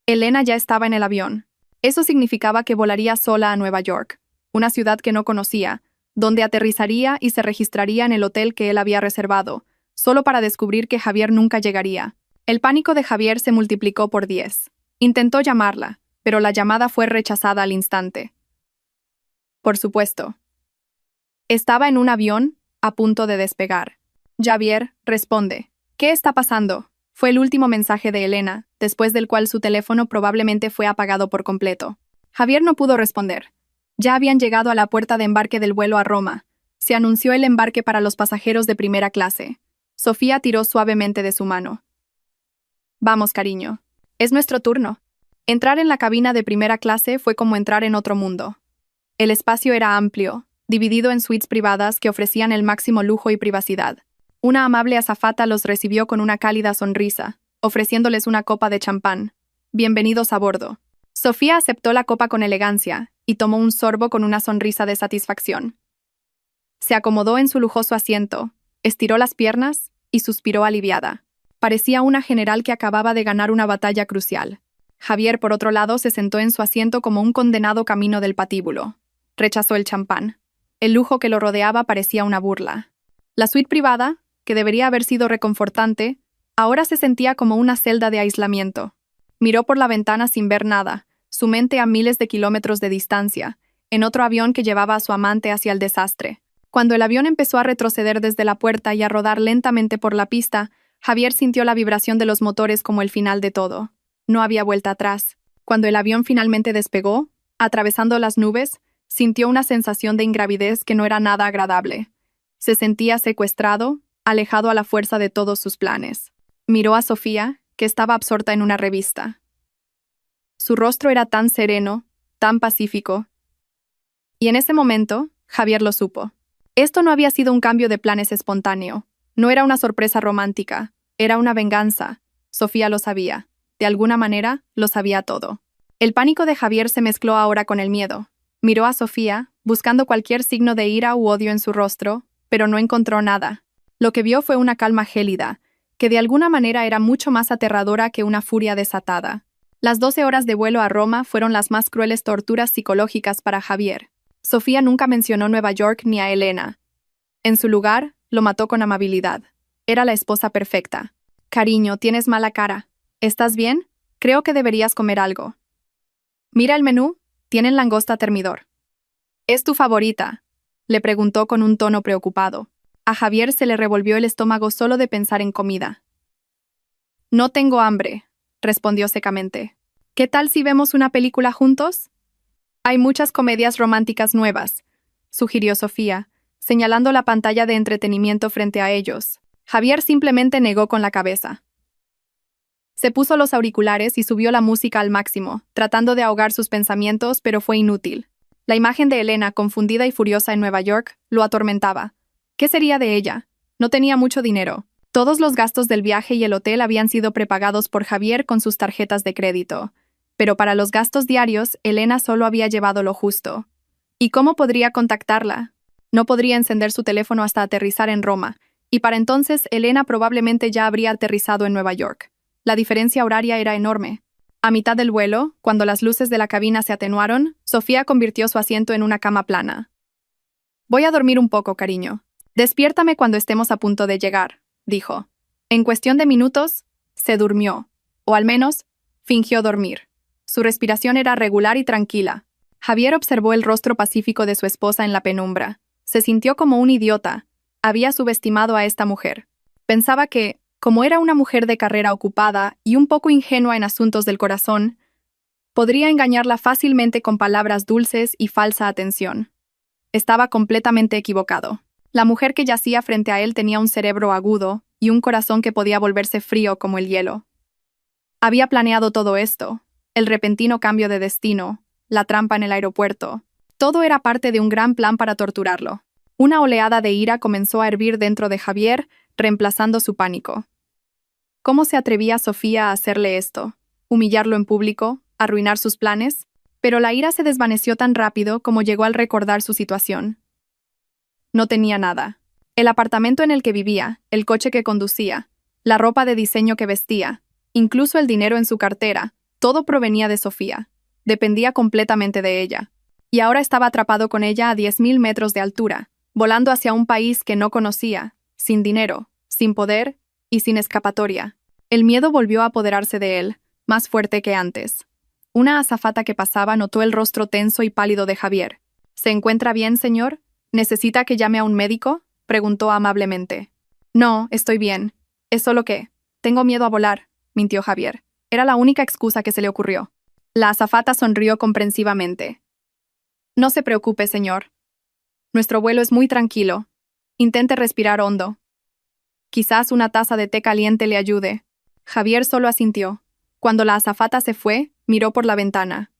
[SPEAKER 1] Elena ya estaba en el avión. Eso significaba que volaría sola a Nueva York, una ciudad que no conocía, donde aterrizaría y se registraría en el hotel que él había reservado, solo para descubrir que Javier nunca llegaría. El pánico de Javier se multiplicó por 10. Intentó llamarla, pero la llamada fue rechazada al instante. Por supuesto. Estaba en un avión, a punto de despegar. «Javier, responde. ¿Qué está pasando?» Fue el último mensaje de Elena, después del cual su teléfono probablemente fue apagado por completo. Javier no pudo responder. Ya habían llegado a la puerta de embarque del vuelo a Roma. Se anunció el embarque para los pasajeros de primera clase. Sofía tiró suavemente de su mano. Vamos, cariño. Es nuestro turno. Entrar en la cabina de primera clase fue como entrar en otro mundo. El espacio era amplio, dividido en suites privadas que ofrecían el máximo lujo y privacidad. Una amable azafata los recibió con una cálida sonrisa, ofreciéndoles una copa de champán. Bienvenidos a bordo. Sofía aceptó la copa con elegancia y tomó un sorbo con una sonrisa de satisfacción. Se acomodó en su lujoso asiento, estiró las piernas y suspiró aliviada. Parecía una general que acababa de ganar una batalla crucial. Javier, por otro lado, se sentó en su asiento como un condenado camino del patíbulo. Rechazó el champán. El lujo que lo rodeaba parecía una burla. La suite privada, que debería haber sido reconfortante, ahora se sentía como una celda de aislamiento. Miró por la ventana sin ver nada, su mente a miles de kilómetros de distancia, en otro avión que llevaba a su amante hacia el desastre. Cuando el avión empezó a retroceder desde la puerta y a rodar lentamente por la pista, Javier sintió la vibración de los motores como el final de todo. No había vuelta atrás. Cuando el avión finalmente despegó, atravesando las nubes, sintió una sensación de ingravidez que no era nada agradable. Se sentía secuestrado, alejado a la fuerza de todos sus planes. Miró a Sofía, que estaba absorta en una revista. Su rostro era tan sereno, tan pacífico. Y en ese momento, Javier lo supo. Esto no había sido un cambio de planes espontáneo. No era una sorpresa romántica. Era una venganza. Sofía lo sabía. De alguna manera, lo sabía todo. El pánico de Javier se mezcló ahora con el miedo. Miró a Sofía, buscando cualquier signo de ira u odio en su rostro, pero no encontró nada. Lo que vio fue una calma gélida, que de alguna manera era mucho más aterradora que una furia desatada. Las 12 horas de vuelo a Roma fueron las más crueles torturas psicológicas para Javier. Sofía nunca mencionó Nueva York ni a Elena. En su lugar, lo mató con amabilidad. Era la esposa perfecta. Cariño, tienes mala cara. ¿Estás bien? Creo que deberías comer algo. Mira el menú, tienen langosta termidor. ¿Es tu favorita?, le preguntó con un tono preocupado. A Javier se le revolvió el estómago solo de pensar en comida. No tengo hambre, respondió secamente. ¿Qué tal si vemos una película juntos? Hay muchas comedias románticas nuevas, sugirió Sofía, señalando la pantalla de entretenimiento frente a ellos. Javier simplemente negó con la cabeza. Se puso los auriculares y subió la música al máximo, tratando de ahogar sus pensamientos, pero fue inútil. La imagen de Elena, confundida y furiosa en Nueva York, lo atormentaba. ¿Qué sería de ella? No tenía mucho dinero. Todos los gastos del viaje y el hotel habían sido prepagados por Javier con sus tarjetas de crédito. Pero para los gastos diarios, Elena solo había llevado lo justo. ¿Y cómo podría contactarla? No podría encender su teléfono hasta aterrizar en Roma, y para entonces Elena probablemente ya habría aterrizado en Nueva York. La diferencia horaria era enorme. A mitad del vuelo, cuando las luces de la cabina se atenuaron, Sofía convirtió su asiento en una cama plana. Voy a dormir un poco, cariño. Despiértame cuando estemos a punto de llegar, dijo. En cuestión de minutos, se durmió, o al menos, fingió dormir. Su respiración era regular y tranquila. Javier observó el rostro pacífico de su esposa en la penumbra. Se sintió como un idiota. Había subestimado a esta mujer. Pensaba que, como era una mujer de carrera ocupada y un poco ingenua en asuntos del corazón, podría engañarla fácilmente con palabras dulces y falsa atención. Estaba completamente equivocado. La mujer que yacía frente a él tenía un cerebro agudo y un corazón que podía volverse frío como el hielo. Había planeado todo esto, el repentino cambio de destino, la trampa en el aeropuerto. Todo era parte de un gran plan para torturarlo. Una oleada de ira comenzó a hervir dentro de Javier, reemplazando su pánico. ¿Cómo se atrevía Sofía a hacerle esto? ¿Humillarlo en público? ¿Arruinar sus planes? Pero la ira se desvaneció tan rápido como llegó al recordar su situación. No tenía nada. El apartamento en el que vivía, el coche que conducía, la ropa de diseño que vestía, incluso el dinero en su cartera, todo provenía de Sofía. Dependía completamente de ella. Y ahora estaba atrapado con ella a 10.000 metros de altura, volando hacia un país que no conocía, sin dinero, sin poder y sin escapatoria. El miedo volvió a apoderarse de él, más fuerte que antes. Una azafata que pasaba notó el rostro tenso y pálido de Javier. ¿Se encuentra bien, señor? ¿Necesita que llame a un médico?, preguntó amablemente. No, estoy bien. Es solo que Tengo miedo a volar, mintió Javier. Era la única excusa que se le ocurrió. La azafata sonrió comprensivamente. No se preocupe, señor. Nuestro vuelo es muy tranquilo. Intente respirar hondo. Quizás una taza de té caliente le ayude. Javier solo asintió. Cuando la azafata se fue, miró por la ventana.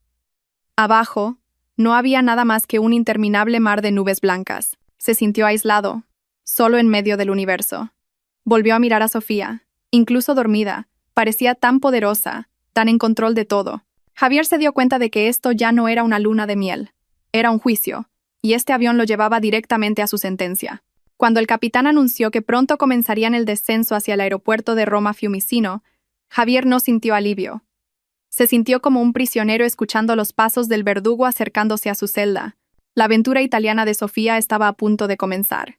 [SPEAKER 1] Abajo, no había nada más que un interminable mar de nubes blancas. Se sintió aislado, solo en medio del universo. Volvió a mirar a Sofía. Incluso dormida, parecía tan poderosa, tan en control de todo. Javier se dio cuenta de que esto ya no era una luna de miel. Era un juicio, y este avión lo llevaba directamente a su sentencia. Cuando el capitán anunció que pronto comenzarían el descenso hacia el aeropuerto de Roma Fiumicino, Javier no sintió alivio. Se sintió como un prisionero escuchando los pasos del verdugo acercándose a su celda. La aventura italiana de Sofía estaba a punto de comenzar.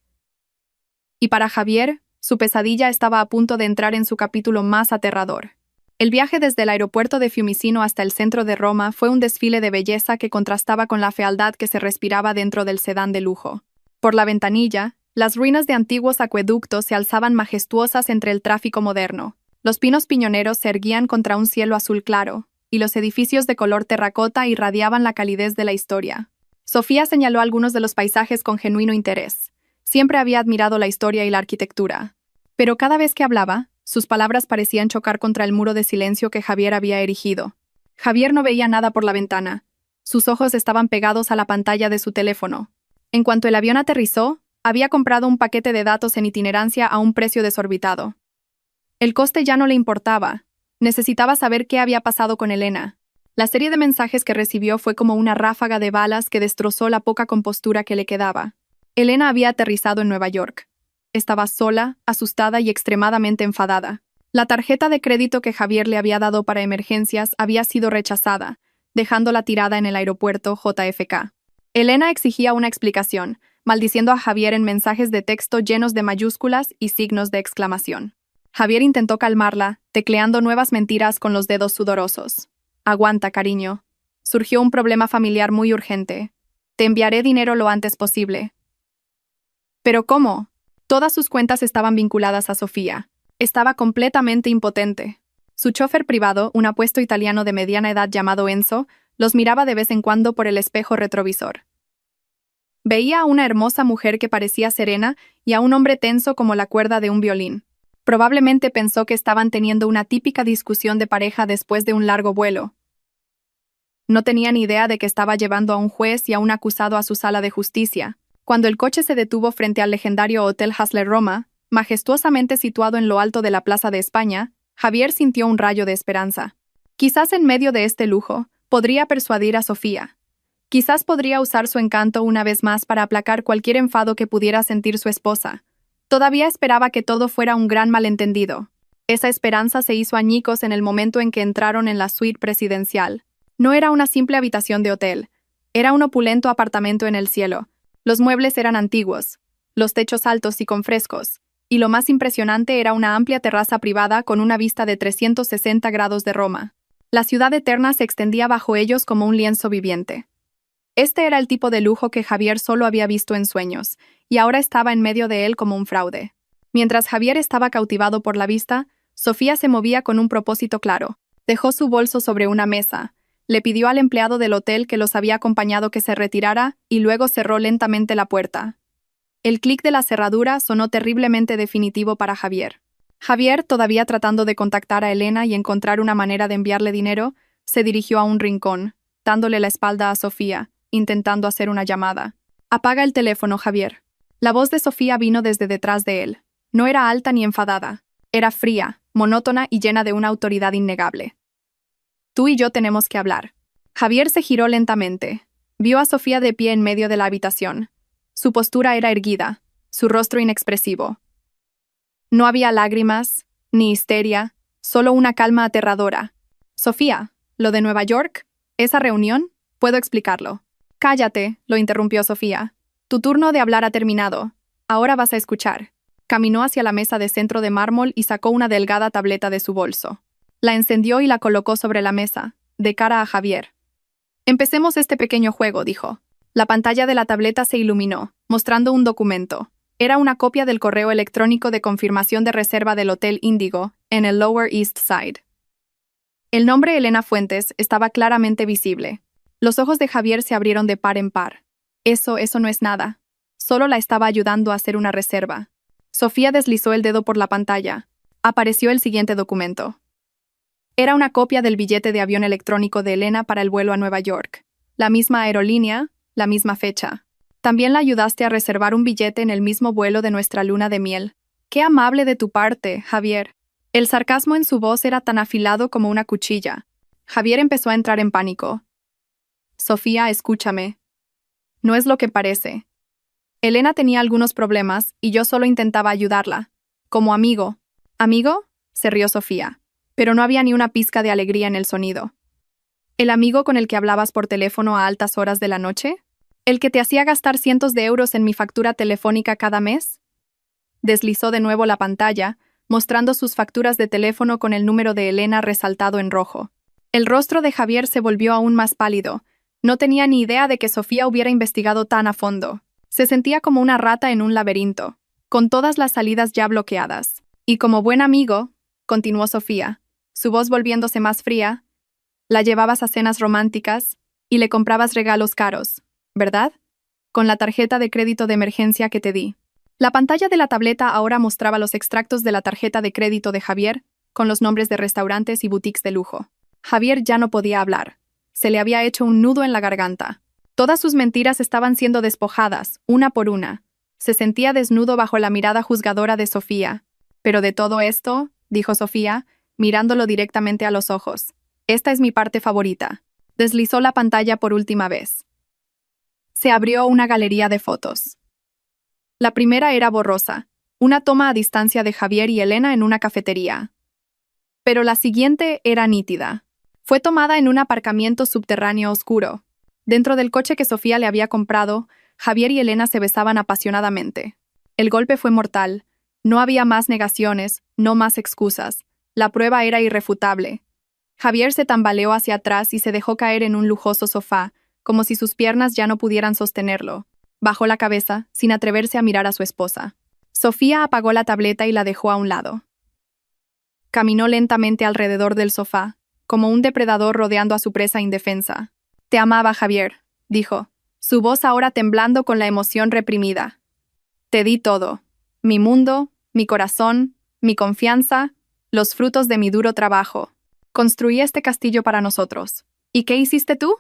[SPEAKER 1] Y para Javier, su pesadilla estaba a punto de entrar en su capítulo más aterrador. El viaje desde el aeropuerto de Fiumicino hasta el centro de Roma fue un desfile de belleza que contrastaba con la fealdad que se respiraba dentro del sedán de lujo. Por la ventanilla, las ruinas de antiguos acueductos se alzaban majestuosas entre el tráfico moderno. Los pinos piñoneros se erguían contra un cielo azul claro, y los edificios de color terracota irradiaban la calidez de la historia. Sofía señaló algunos de los paisajes con genuino interés. Siempre había admirado la historia y la arquitectura. Pero cada vez que hablaba, sus palabras parecían chocar contra el muro de silencio que Javier había erigido. Javier no veía nada por la ventana. Sus ojos estaban pegados a la pantalla de su teléfono. En cuanto el avión aterrizó, había comprado un paquete de datos en itinerancia a un precio desorbitado. El coste ya no le importaba. Necesitaba saber qué había pasado con Elena. La serie de mensajes que recibió fue como una ráfaga de balas que destrozó la poca compostura que le quedaba. Elena había aterrizado en Nueva York. Estaba sola, asustada y extremadamente enfadada. La tarjeta de crédito que Javier le había dado para emergencias había sido rechazada, dejándola tirada en el aeropuerto JFK. Elena exigía una explicación, maldiciendo a Javier en mensajes de texto llenos de mayúsculas y signos de exclamación. Javier intentó calmarla, tecleando nuevas mentiras con los dedos sudorosos. Aguanta, cariño. Surgió un problema familiar muy urgente. Te enviaré dinero lo antes posible. ¿Pero cómo? Todas sus cuentas estaban vinculadas a Sofía. Estaba completamente impotente. Su chofer privado, un apuesto italiano de mediana edad llamado Enzo, los miraba de vez en cuando por el espejo retrovisor. Veía a una hermosa mujer que parecía serena y a un hombre tenso como la cuerda de un violín. Probablemente pensó que estaban teniendo una típica discusión de pareja después de un largo vuelo. No tenía ni idea de que estaba llevando a un juez y a un acusado a su sala de justicia. Cuando el coche se detuvo frente al legendario Hotel Hasler Roma, majestuosamente situado en lo alto de la Plaza de España, Javier sintió un rayo de esperanza. Quizás en medio de este lujo, podría persuadir a Sofía. Quizás podría usar su encanto una vez más para aplacar cualquier enfado que pudiera sentir su esposa. Todavía esperaba que todo fuera un gran malentendido. Esa esperanza se hizo añicos en el momento en que entraron en la suite presidencial. No era una simple habitación de hotel. Era un opulento apartamento en el cielo. Los muebles eran antiguos, los techos altos y con frescos, y lo más impresionante era una amplia terraza privada con una vista de 360 grados de Roma. La ciudad eterna se extendía bajo ellos como un lienzo viviente. Este era el tipo de lujo que Javier solo había visto en sueños, y ahora estaba en medio de él como un fraude. Mientras Javier estaba cautivado por la vista, Sofía se movía con un propósito claro. Dejó su bolso sobre una mesa, le pidió al empleado del hotel que los había acompañado que se retirara y luego cerró lentamente la puerta. El clic de la cerradura sonó terriblemente definitivo para Javier. Javier, todavía tratando de contactar a Elena y encontrar una manera de enviarle dinero, se dirigió a un rincón, dándole la espalda a Sofía, intentando hacer una llamada. «Apaga el teléfono, Javier». La voz de Sofía vino desde detrás de él. No era alta ni enfadada. Era fría, monótona y llena de una autoridad innegable. «Tú y yo tenemos que hablar». Javier se giró lentamente. Vio a Sofía de pie en medio de la habitación. Su postura era erguida, su rostro inexpresivo. No había lágrimas, ni histeria, solo una calma aterradora. «Sofía, ¿lo de Nueva York? ¿Esa reunión? Puedo explicarlo». «Cállate», lo interrumpió Sofía. «Tu turno de hablar ha terminado. Ahora vas a escuchar». Caminó hacia la mesa de centro de mármol y sacó una delgada tableta de su bolso. La encendió y la colocó sobre la mesa, de cara a Javier. «Empecemos este pequeño juego», dijo. La pantalla de la tableta se iluminó, mostrando un documento. Era una copia del correo electrónico de confirmación de reserva del Hotel Índigo, en el Lower East Side. El nombre Elena Fuentes estaba claramente visible. Los ojos de Javier se abrieron de par en par. Eso no es nada. Solo la estaba ayudando a hacer una reserva. Sofía deslizó el dedo por la pantalla. Apareció el siguiente documento. Era una copia del billete de avión electrónico de Elena para el vuelo a Nueva York. La misma aerolínea, la misma fecha. También la ayudaste a reservar un billete en el mismo vuelo de nuestra luna de miel. ¡Qué amable de tu parte, Javier! El sarcasmo en su voz era tan afilado como una cuchilla. Javier empezó a entrar en pánico. Sofía, escúchame. No es lo que parece. Elena tenía algunos problemas y yo solo intentaba ayudarla. Como amigo. ¿Amigo? Se rió Sofía. Pero no había ni una pizca de alegría en el sonido. ¿El amigo con el que hablabas por teléfono a altas horas de la noche? ¿El que te hacía gastar cientos de euros en mi factura telefónica cada mes? Deslizó de nuevo la pantalla, mostrando sus facturas de teléfono con el número de Elena resaltado en rojo. El rostro de Javier se volvió aún más pálido. No tenía ni idea de que Sofía hubiera investigado tan a fondo. Se sentía como una rata en un laberinto, con todas las salidas ya bloqueadas. Y como buen amigo, continuó Sofía, su voz volviéndose más fría, la llevabas a cenas románticas y le comprabas regalos caros, ¿verdad? Con la tarjeta de crédito de emergencia que te di. La pantalla de la tableta ahora mostraba los extractos de la tarjeta de crédito de Javier, con los nombres de restaurantes y boutiques de lujo. Javier ya no podía hablar. Se le había hecho un nudo en la garganta. Todas sus mentiras estaban siendo despojadas, una por una. Se sentía desnudo bajo la mirada juzgadora de Sofía. Pero de todo esto, dijo Sofía, mirándolo directamente a los ojos. Esta es mi parte favorita. Deslizó la pantalla por última vez. Se abrió una galería de fotos. La primera era borrosa, una toma a distancia de Javier y Elena en una cafetería. Pero la siguiente era nítida. Fue tomada en un aparcamiento subterráneo oscuro. Dentro del coche que Sofía le había comprado, Javier y Elena se besaban apasionadamente. El golpe fue mortal. No había más negaciones, no más excusas. La prueba era irrefutable. Javier se tambaleó hacia atrás y se dejó caer en un lujoso sofá, como si sus piernas ya no pudieran sostenerlo. Bajó la cabeza, sin atreverse a mirar a su esposa. Sofía apagó la tableta y la dejó a un lado. Caminó lentamente alrededor del sofá, como un depredador rodeando a su presa indefensa. Te amaba, Javier, dijo, su voz ahora temblando con la emoción reprimida. Te di todo. Mi mundo, mi corazón, mi confianza, los frutos de mi duro trabajo. Construí este castillo para nosotros. ¿Y qué hiciste tú?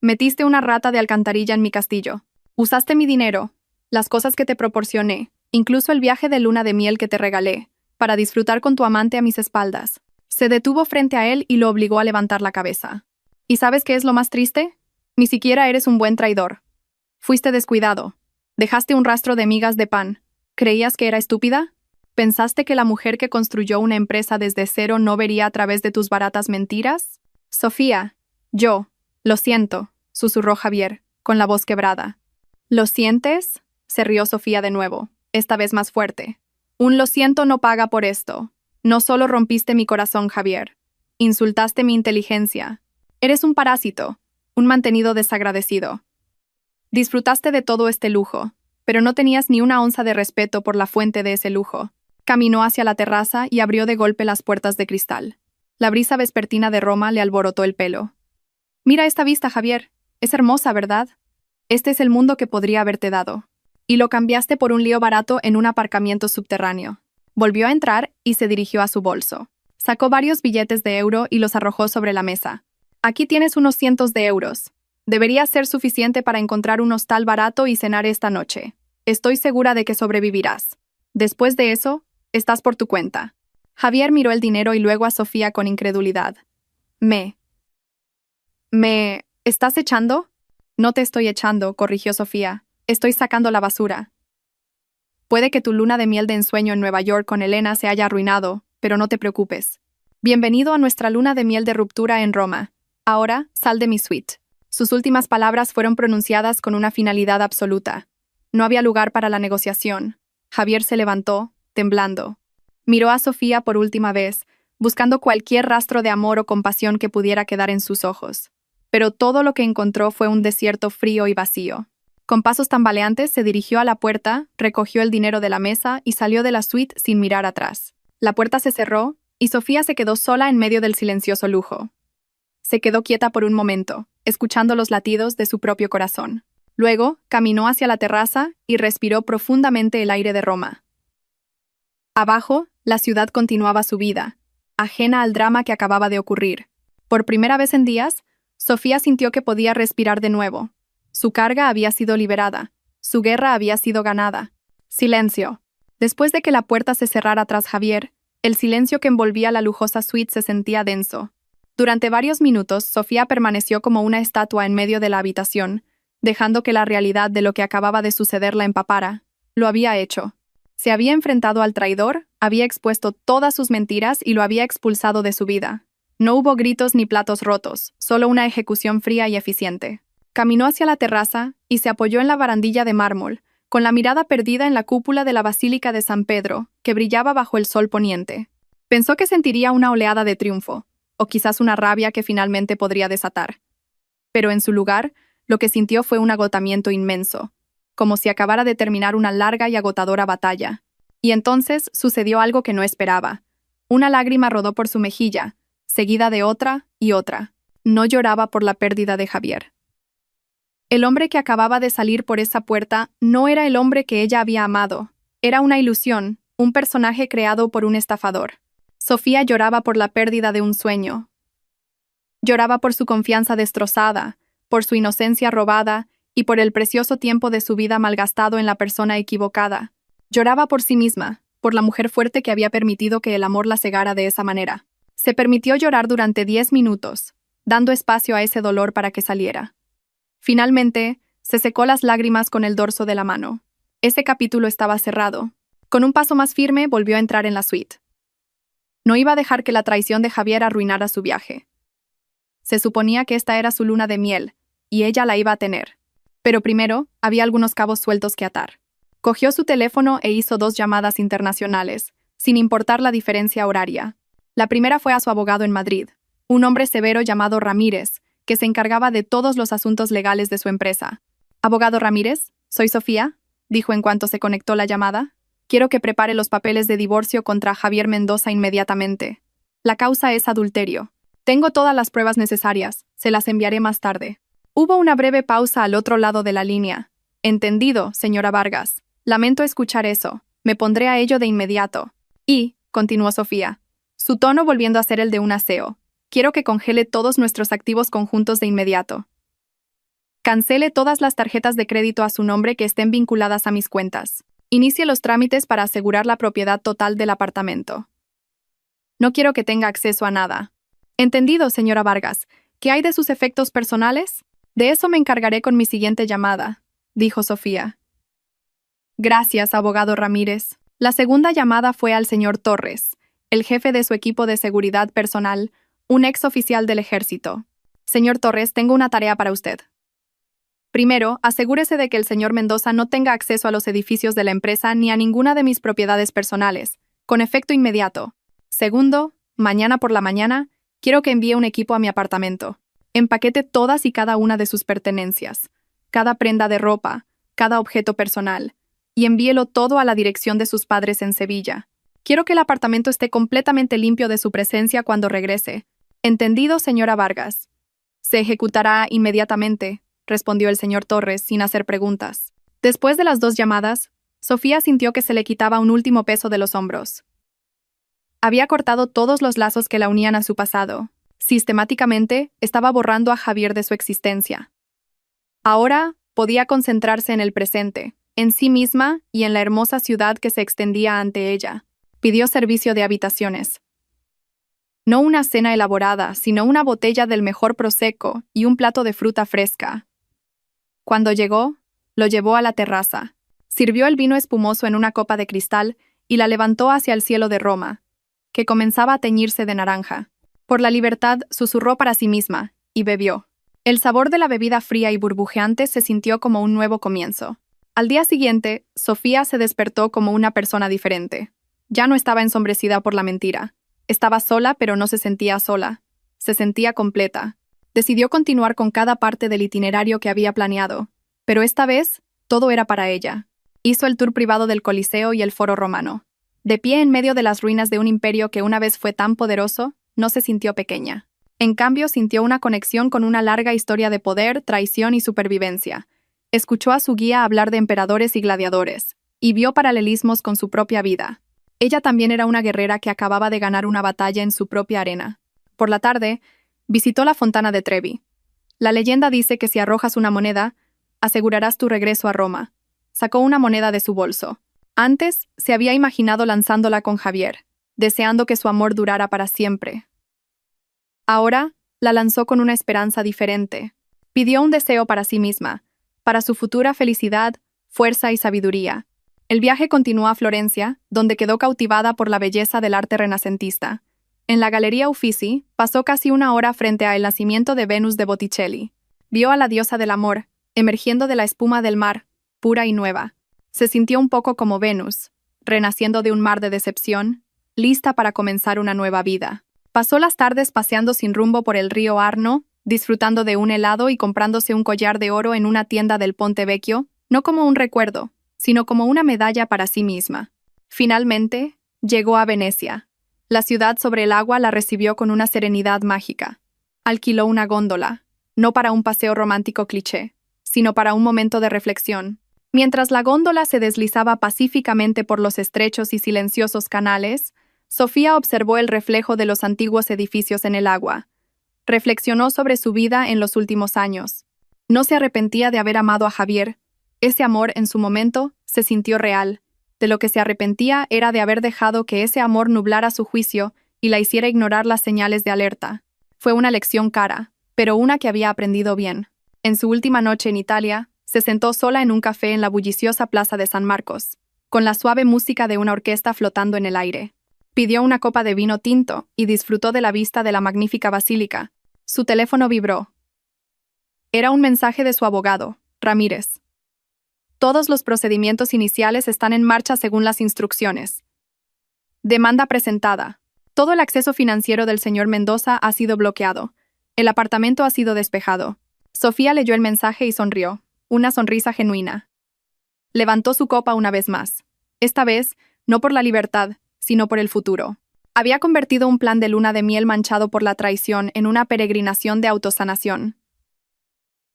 [SPEAKER 1] Metiste una rata de alcantarilla en mi castillo. Usaste mi dinero, las cosas que te proporcioné, incluso el viaje de luna de miel que te regalé, para disfrutar con tu amante a mis espaldas. Se detuvo frente a él y lo obligó a levantar la cabeza. ¿Y sabes qué es lo más triste? Ni siquiera eres un buen traidor. Fuiste descuidado. Dejaste un rastro de migas de pan. ¿Creías que era estúpida? ¿Pensaste que la mujer que construyó una empresa desde cero no vería a través de tus baratas mentiras? Sofía, lo siento, susurró Javier, con la voz quebrada. ¿Lo sientes? Se rió Sofía de nuevo, esta vez más fuerte. Un lo siento no paga por esto. No solo rompiste mi corazón, Javier. Insultaste mi inteligencia. Eres un parásito, un mantenido desagradecido. Disfrutaste de todo este lujo, pero no tenías ni una onza de respeto por la fuente de ese lujo. Caminó hacia la terraza y abrió de golpe las puertas de cristal. La brisa vespertina de Roma le alborotó el pelo. Mira esta vista, Javier. Es hermosa, ¿verdad? Este es el mundo que podría haberte dado. Y lo cambiaste por un lío barato en un aparcamiento subterráneo. Volvió a entrar y se dirigió a su bolso. Sacó varios billetes de euro y los arrojó sobre la mesa. Aquí tienes unos cientos de euros. Debería ser suficiente para encontrar un hostal barato y cenar esta noche. Estoy segura de que sobrevivirás. Después de eso, estás por tu cuenta. Javier miró el dinero y luego a Sofía con incredulidad. ¿Me estás echando? No te estoy echando, corrigió Sofía. Estoy sacando la basura. Puede que tu luna de miel de ensueño en Nueva York con Elena se haya arruinado, pero no te preocupes. Bienvenido a nuestra luna de miel de ruptura en Roma. Ahora, sal de mi suite. Sus últimas palabras fueron pronunciadas con una finalidad absoluta. No había lugar para la negociación. Javier se levantó, temblando. Miró a Sofía por última vez, buscando cualquier rastro de amor o compasión que pudiera quedar en sus ojos. Pero todo lo que encontró fue un desierto frío y vacío. Con pasos tambaleantes se dirigió a la puerta, recogió el dinero de la mesa y salió de la suite sin mirar atrás. La puerta se cerró y Sofía se quedó sola en medio del silencioso lujo. Se quedó quieta por un momento, escuchando los latidos de su propio corazón. Luego, caminó hacia la terraza y respiró profundamente el aire de Roma. Abajo, la ciudad continuaba su vida, ajena al drama que acababa de ocurrir. Por primera vez en días, Sofía sintió que podía respirar de nuevo. Su carga había sido liberada. Su guerra había sido ganada. Silencio. Después de que la puerta se cerrara tras Javier, el silencio que envolvía la lujosa suite se sentía denso. Durante varios minutos, Sofía permaneció como una estatua en medio de la habitación, dejando que la realidad de lo que acababa de suceder la empapara. Lo había hecho. Se había enfrentado al traidor, había expuesto todas sus mentiras y lo había expulsado de su vida. No hubo gritos ni platos rotos, solo una ejecución fría y eficiente. Caminó hacia la terraza y se apoyó en la barandilla de mármol, con la mirada perdida en la cúpula de la Basílica de San Pedro, que brillaba bajo el sol poniente. Pensó que sentiría una oleada de triunfo, o quizás una rabia que finalmente podría desatar. Pero en su lugar, lo que sintió fue un agotamiento inmenso, como si acabara de terminar una larga y agotadora batalla. Y entonces sucedió algo que no esperaba. Una lágrima rodó por su mejilla, seguida de otra y otra. No lloraba por la pérdida de Javier. El hombre que acababa de salir por esa puerta no era el hombre que ella había amado. Era una ilusión, un personaje creado por un estafador. Sofía lloraba por la pérdida de un sueño. Lloraba por su confianza destrozada, por su inocencia robada y por el precioso tiempo de su vida malgastado en la persona equivocada. Lloraba por sí misma, por la mujer fuerte que había permitido que el amor la cegara de esa manera. Se permitió llorar durante 10 minutos, dando espacio a ese dolor para que saliera. Finalmente, se secó las lágrimas con el dorso de la mano. Ese capítulo estaba cerrado. Con un paso más firme, volvió a entrar en la suite. No iba a dejar que la traición de Javier arruinara su viaje. Se suponía que esta era su luna de miel, y ella la iba a tener. Pero primero, había algunos cabos sueltos que atar. Cogió su teléfono e hizo 2 llamadas internacionales, sin importar la diferencia horaria. La primera fue a su abogado en Madrid, un hombre severo llamado Ramírez, que se encargaba de todos los asuntos legales de su empresa. «Abogado Ramírez, soy Sofía», dijo en cuanto se conectó la llamada. «Quiero que prepare los papeles de divorcio contra Javier Mendoza inmediatamente. La causa es adulterio. Tengo todas las pruebas necesarias, se las enviaré más tarde». Hubo una breve pausa al otro lado de la línea. «Entendido, señora Vargas. Lamento escuchar eso. Me pondré a ello de inmediato». Y, continuó Sofía, su tono volviendo a ser el de un aseo, «quiero que congele todos nuestros activos conjuntos de inmediato. Cancele todas las tarjetas de crédito a su nombre que estén vinculadas a mis cuentas. Inicie los trámites para asegurar la propiedad total del apartamento. No quiero que tenga acceso a nada». «Entendido, señora Vargas. ¿Qué hay de sus efectos personales?» «De eso me encargaré con mi siguiente llamada», dijo Sofía. «Gracias, abogado Ramírez». La segunda llamada fue al señor Torres, el jefe de su equipo de seguridad personal, un ex oficial del ejército. «Señor Torres, tengo una tarea para usted. Primero, asegúrese de que el señor Mendoza no tenga acceso a los edificios de la empresa ni a ninguna de mis propiedades personales, con efecto inmediato. Segundo, mañana por la mañana, quiero que envíe un equipo a mi apartamento. Empaquete todas y cada una de sus pertenencias, cada prenda de ropa, cada objeto personal, y envíelo todo a la dirección de sus padres en Sevilla. Quiero que el apartamento esté completamente limpio de su presencia cuando regrese. ¿Entendido, señora Vargas?» «Se ejecutará inmediatamente», respondió el señor Torres sin hacer preguntas. Después de las 2 llamadas, Sofía sintió que se le quitaba un último peso de los hombros. Había cortado todos los lazos que la unían a su pasado. Sistemáticamente, estaba borrando a Javier de su existencia. Ahora podía concentrarse en el presente, en sí misma y en la hermosa ciudad que se extendía ante ella. Pidió servicio de habitaciones. No una cena elaborada, sino una botella del mejor prosecco y un plato de fruta fresca. Cuando llegó, lo llevó a la terraza. Sirvió el vino espumoso en una copa de cristal y la levantó hacia el cielo de Roma, que comenzaba a teñirse de naranja. Por la libertad, susurró para sí misma, y bebió. El sabor de la bebida fría y burbujeante se sintió como un nuevo comienzo. Al día siguiente, Sofía se despertó como una persona diferente. Ya no estaba ensombrecida por la mentira. Estaba sola, pero no se sentía sola. Se sentía completa. Decidió continuar con cada parte del itinerario que había planeado, pero esta vez, todo era para ella. Hizo el tour privado del Coliseo y el Foro Romano. De pie en medio de las ruinas de un imperio que una vez fue tan poderoso, no se sintió pequeña. En cambio, sintió una conexión con una larga historia de poder, traición y supervivencia. Escuchó a su guía hablar de emperadores y gladiadores, y vio paralelismos con su propia vida. Ella también era una guerrera que acababa de ganar una batalla en su propia arena. Por la tarde, visitó la Fontana de Trevi. La leyenda dice que si arrojas una moneda, asegurarás tu regreso a Roma. Sacó una moneda de su bolso. Antes, se había imaginado lanzándola con Javier, deseando que su amor durara para siempre. Ahora, la lanzó con una esperanza diferente. Pidió un deseo para sí misma, para su futura felicidad, fuerza y sabiduría. El viaje continuó a Florencia, donde quedó cautivada por la belleza del arte renacentista. En la Galería Uffizi, pasó casi una hora frente a El nacimiento de Venus de Botticelli. Vio a la diosa del amor, emergiendo de la espuma del mar, pura y nueva. Se sintió un poco como Venus, renaciendo de un mar de decepción, lista para comenzar una nueva vida. Pasó las tardes paseando sin rumbo por el río Arno, disfrutando de un helado y comprándose un collar de oro en una tienda del Ponte Vecchio, no como un recuerdo, sino como una medalla para sí misma. Finalmente, llegó a Venecia. La ciudad sobre el agua la recibió con una serenidad mágica. Alquiló una góndola, no para un paseo romántico cliché, sino para un momento de reflexión. Mientras la góndola se deslizaba pacíficamente por los estrechos y silenciosos canales, Sofía observó el reflejo de los antiguos edificios en el agua. Reflexionó sobre su vida en los últimos años. No se arrepentía de haber amado a Javier. Ese amor, en su momento, se sintió real. De lo que se arrepentía era de haber dejado que ese amor nublara su juicio y la hiciera ignorar las señales de alerta. Fue una lección cara, pero una que había aprendido bien. En su última noche en Italia, se sentó sola en un café en la bulliciosa plaza de San Marcos, con la suave música de una orquesta flotando en el aire. Pidió una copa de vino tinto y disfrutó de la vista de la magnífica basílica. Su teléfono vibró. Era un mensaje de su abogado, Ramírez. Todos los procedimientos iniciales están en marcha según las instrucciones. Demanda presentada. Todo el acceso financiero del señor Mendoza ha sido bloqueado. El apartamento ha sido despejado. Sofía leyó el mensaje y sonrió, una sonrisa genuina. Levantó su copa una vez más. Esta vez, no por la libertad, sino por el futuro. Había convertido un plan de luna de miel manchado por la traición en una peregrinación de autosanación.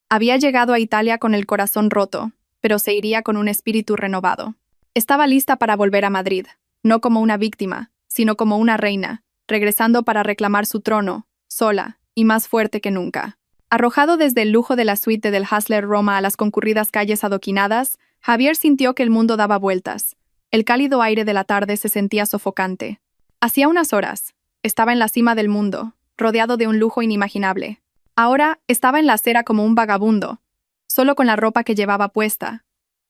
[SPEAKER 1] Había llegado a Italia con el corazón roto, pero se iría con un espíritu renovado. Estaba lista para volver a Madrid, no como una víctima, sino como una reina, regresando para reclamar su trono, sola y más fuerte que nunca. Arrojado desde el lujo de la suite del Hassler Roma a las concurridas calles adoquinadas, Javier sintió que el mundo daba vueltas. El cálido aire de la tarde se sentía sofocante. Hacía unas horas, estaba en la cima del mundo, rodeado de un lujo inimaginable. Ahora estaba en la acera como un vagabundo, solo con la ropa que llevaba puesta,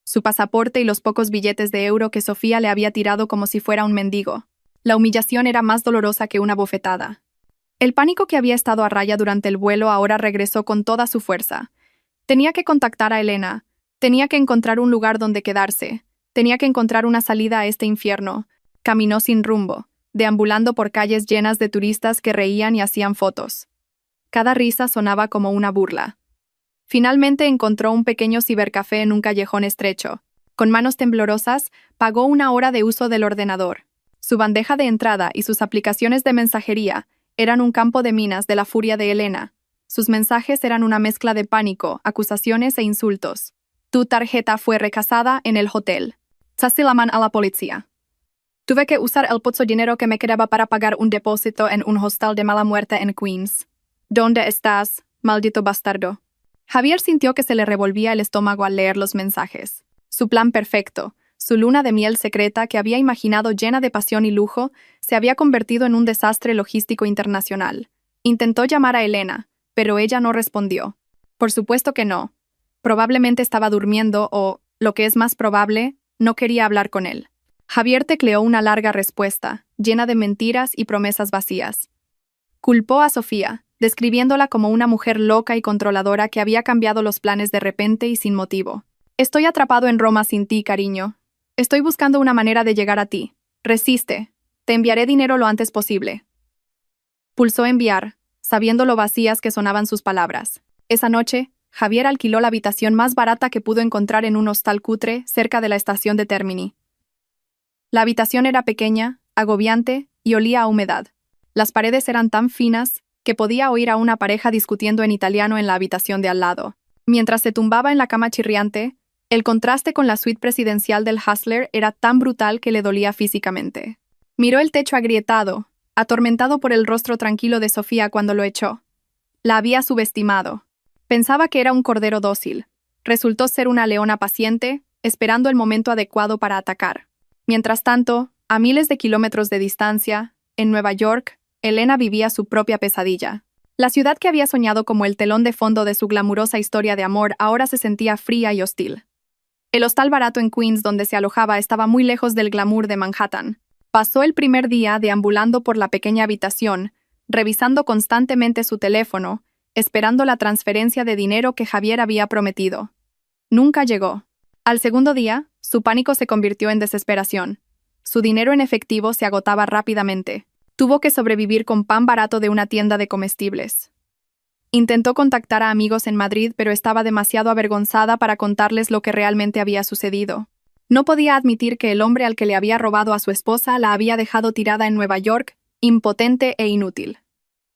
[SPEAKER 1] su pasaporte y los pocos billetes de euro que Sofía le había tirado como si fuera un mendigo. La humillación era más dolorosa que una bofetada. El pánico que había estado a raya durante el vuelo ahora regresó con toda su fuerza. Tenía que contactar a Elena, tenía que encontrar un lugar donde quedarse, tenía que encontrar una salida a este infierno. Caminó sin rumbo, deambulando por calles llenas de turistas que reían y hacían fotos. Cada risa sonaba como una burla. Finalmente encontró un pequeño cibercafé en un callejón estrecho. Con manos temblorosas, pagó una hora de uso del ordenador. Su bandeja de entrada y sus aplicaciones de mensajería eran un campo de minas de la furia de Elena. Sus mensajes eran una mezcla de pánico, acusaciones e insultos. Tu tarjeta fue rechazada en el hotel. Se llaman a la policía. Tuve que usar el poco dinero que me quedaba para pagar un depósito en un hostal de mala muerte en Queens. ¿Dónde estás, maldito bastardo? Javier sintió que se le revolvía el estómago al leer los mensajes. Su plan perfecto, su luna de miel secreta que había imaginado llena de pasión y lujo, se había convertido en un desastre logístico internacional. Intentó llamar a Elena, pero ella no respondió. Por supuesto que no. Probablemente estaba durmiendo o, lo que es más probable, no quería hablar con él. Javier tecleó una larga respuesta, llena de mentiras y promesas vacías. Culpó a Sofía, describiéndola como una mujer loca y controladora que había cambiado los planes de repente y sin motivo. Estoy atrapado en Roma sin ti, cariño. Estoy buscando una manera de llegar a ti. Resiste. Te enviaré dinero lo antes posible. Pulsó enviar, sabiendo lo vacías que sonaban sus palabras. Esa noche, Javier alquiló la habitación más barata que pudo encontrar en un hostal cutre cerca de la estación de Termini. La habitación era pequeña, agobiante y olía a humedad. Las paredes eran tan finas que podía oír a una pareja discutiendo en italiano en la habitación de al lado. Mientras se tumbaba en la cama chirriante, el contraste con la suite presidencial del Hustler era tan brutal que le dolía físicamente. Miró el techo agrietado, atormentado por el rostro tranquilo de Sofía cuando lo echó. La había subestimado. Pensaba que era un cordero dócil. Resultó ser una leona paciente, esperando el momento adecuado para atacar. Mientras tanto, a miles de kilómetros de distancia, en Nueva York, Elena vivía su propia pesadilla. La ciudad que había soñado como el telón de fondo de su glamurosa historia de amor ahora se sentía fría y hostil. El hostal barato en Queens donde se alojaba estaba muy lejos del glamour de Manhattan. Pasó el primer día deambulando por la pequeña habitación, revisando constantemente su teléfono, esperando la transferencia de dinero que Javier había prometido. Nunca llegó. Al segundo día, su pánico se convirtió en desesperación. Su dinero en efectivo se agotaba rápidamente. Tuvo que sobrevivir con pan barato de una tienda de comestibles. Intentó contactar a amigos en Madrid, pero estaba demasiado avergonzada para contarles lo que realmente había sucedido. No podía admitir que el hombre al que le había robado a su esposa la había dejado tirada en Nueva York, impotente e inútil.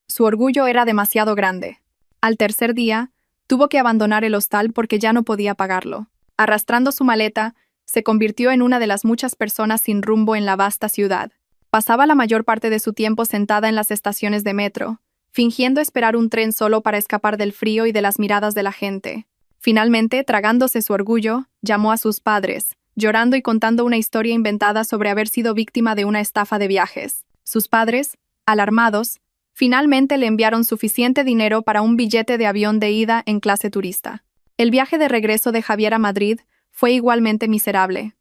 [SPEAKER 1] Su orgullo era demasiado grande. Al tercer día, tuvo que abandonar el hostal porque ya no podía pagarlo. Arrastrando su maleta, se convirtió en una de las muchas personas sin rumbo en la vasta ciudad. Pasaba la mayor parte de su tiempo sentada en las estaciones de metro, fingiendo esperar un tren solo para escapar del frío y de las miradas de la gente. Finalmente, tragándose su orgullo, llamó a sus padres, llorando y contando una historia inventada sobre haber sido víctima de una estafa de viajes. Sus padres, alarmados, finalmente le enviaron suficiente dinero para un billete de avión de ida en clase turista. El viaje de regreso de Javier a Madrid fue igualmente miserable.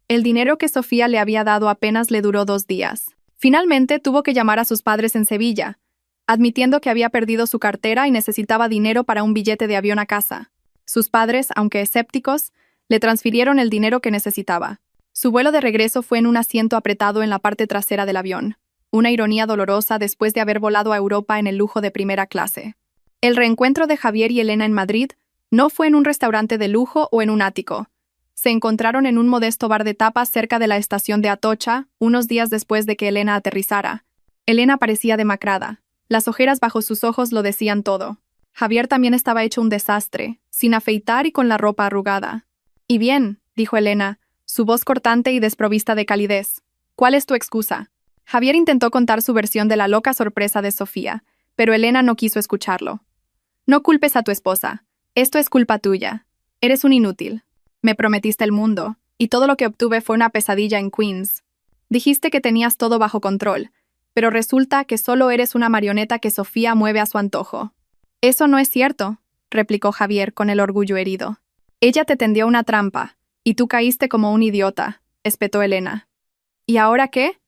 [SPEAKER 1] El dinero que Sofía le había dado apenas le duró 2 días. Finalmente tuvo que llamar a sus padres en Sevilla, admitiendo que había perdido su cartera y necesitaba dinero para un billete de avión a casa. Sus padres, aunque escépticos, le transfirieron el dinero que necesitaba. Su vuelo de regreso fue en un asiento apretado en la parte trasera del avión, una ironía dolorosa después de haber volado a Europa en el lujo de primera clase. El reencuentro de Javier y Elena en Madrid no fue en un restaurante de lujo o en un ático. Se encontraron en un modesto bar de tapas cerca de la estación de Atocha, unos días después de que Elena aterrizara. Elena parecía demacrada. Las ojeras bajo sus ojos lo decían todo. Javier también estaba hecho un desastre, sin afeitar y con la ropa arrugada. «Y bien», dijo Elena, su voz cortante y desprovista de calidez. «¿Cuál es tu excusa?» Javier intentó contar su versión de la loca sorpresa de Sofía, pero Elena no quiso escucharlo. «No culpes a tu esposa. Esto es culpa tuya. Eres un inútil. Me prometiste el mundo, y todo lo que obtuve fue una pesadilla en Queens. Dijiste que tenías todo bajo control, pero resulta que solo eres una marioneta que Sofía mueve a su antojo». «Eso no es cierto», replicó Javier con el orgullo herido. «Ella te tendió una trampa, y tú caíste como un idiota», espetó Elena. «¿Y ahora qué?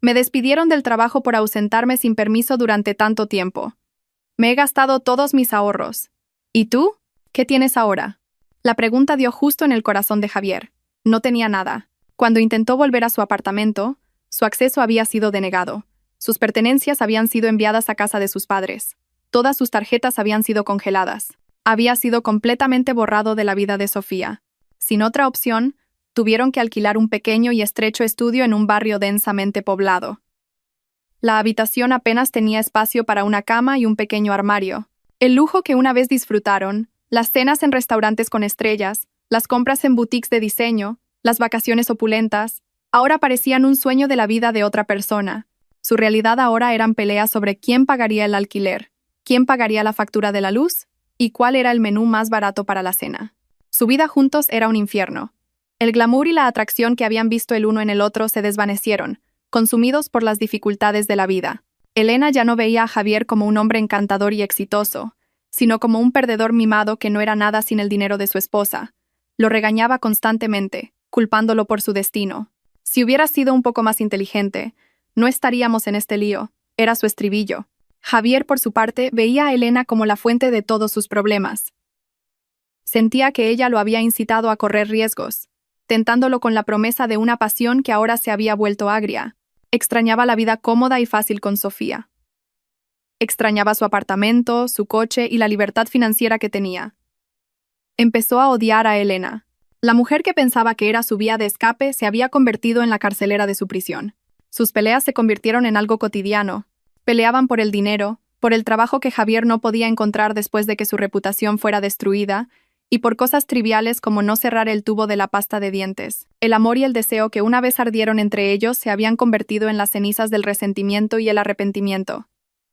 [SPEAKER 1] Me despidieron del trabajo por ausentarme sin permiso durante tanto tiempo. Me he gastado todos mis ahorros. ¿Y tú? ¿Qué tienes ahora?» La pregunta dio justo en el corazón de Javier. No tenía nada. Cuando intentó volver a su apartamento, su acceso había sido denegado. Sus pertenencias habían sido enviadas a casa de sus padres. Todas sus tarjetas habían sido congeladas. Había sido completamente borrado de la vida de Sofía. Sin otra opción, tuvieron que alquilar un pequeño y estrecho estudio en un barrio densamente poblado. La habitación apenas tenía espacio para una cama y un pequeño armario. El lujo que una vez disfrutaron, las cenas en restaurantes con estrellas, las compras en boutiques de diseño, las vacaciones opulentas, ahora parecían un sueño de la vida de otra persona. Su realidad ahora eran peleas sobre quién pagaría el alquiler, quién pagaría la factura de la luz y cuál era el menú más barato para la cena. Su vida juntos era un infierno. El glamour y la atracción que habían visto el uno en el otro se desvanecieron, consumidos por las dificultades de la vida. Elena ya no veía a Javier como un hombre encantador y exitoso, sino como un perdedor mimado que no era nada sin el dinero de su esposa. Lo regañaba constantemente, culpándolo por su destino. Si hubiera sido un poco más inteligente, no estaríamos en este lío, era su estribillo. Javier, por su parte, veía a Elena como la fuente de todos sus problemas. Sentía que ella lo había incitado a correr riesgos, tentándolo con la promesa de una pasión que ahora se había vuelto agria. Extrañaba la vida cómoda y fácil con Sofía. Extrañaba su apartamento, su coche y la libertad financiera que tenía. Empezó a odiar a Elena. La mujer que pensaba que era su vía de escape se había convertido en la carcelera de su prisión. Sus peleas se convirtieron en algo cotidiano. Peleaban por el dinero, por el trabajo que Javier no podía encontrar después de que su reputación fuera destruida, y por cosas triviales como no cerrar el tubo de la pasta de dientes. El amor y el deseo que una vez ardieron entre ellos se habían convertido en las cenizas del resentimiento y el arrepentimiento.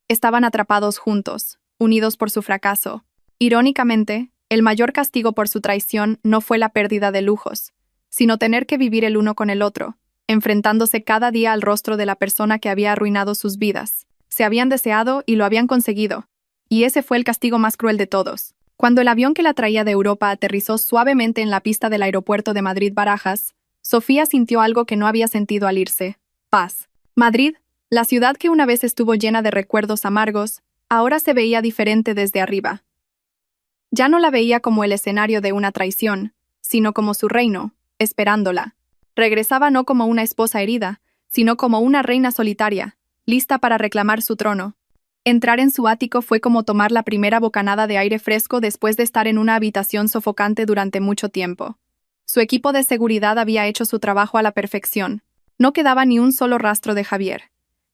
[SPEAKER 1] Estaban atrapados juntos, unidos por su fracaso. Irónicamente, el mayor castigo por su traición no fue la pérdida de lujos, sino tener que vivir el uno con el otro, enfrentándose cada día al rostro de la persona que había arruinado sus vidas. Se habían deseado y lo habían conseguido, y ese fue el castigo más cruel de todos. Cuando el avión que la traía de Europa aterrizó suavemente en la pista del aeropuerto de Madrid-Barajas, Sofía sintió algo que no había sentido al irse: paz. Madrid, la ciudad que una vez estuvo llena de recuerdos amargos, ahora se veía diferente desde arriba. Ya no la veía como el escenario de una traición, sino como su reino, esperándola. Regresaba no como una esposa herida, sino como una reina solitaria, lista para reclamar su trono. Entrar en su ático fue como tomar la primera bocanada de aire fresco después de estar en una habitación sofocante durante mucho tiempo. Su equipo de seguridad había hecho su trabajo a la perfección. No quedaba ni un solo rastro de Javier.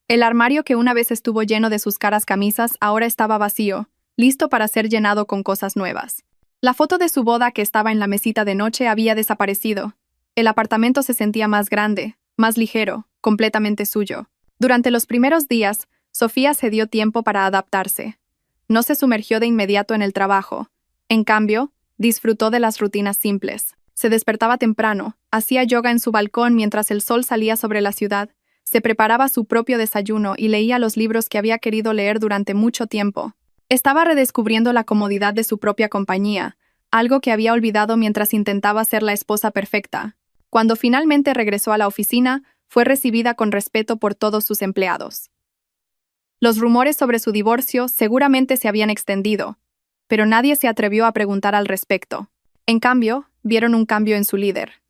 [SPEAKER 1] El armario que una vez estuvo lleno de sus caras camisas ahora estaba vacío, listo para ser llenado con cosas nuevas. La foto de su boda que estaba en la mesita de noche había desaparecido. El apartamento se sentía más grande, más ligero, completamente suyo. Durante los primeros días, Sofía se dio tiempo para adaptarse. No se sumergió de inmediato en el trabajo. En cambio, disfrutó de las rutinas simples. Se despertaba temprano, hacía yoga en su balcón mientras el sol salía sobre la ciudad, se preparaba su propio desayuno y leía los libros que había querido leer durante mucho tiempo. Estaba redescubriendo la comodidad de su propia compañía, algo que había olvidado mientras intentaba ser la esposa perfecta. Cuando finalmente regresó a la oficina, fue recibida con respeto por todos sus empleados. Los rumores sobre su divorcio seguramente se habían extendido, pero nadie se atrevió a preguntar al respecto. En cambio, vieron un cambio en su líder.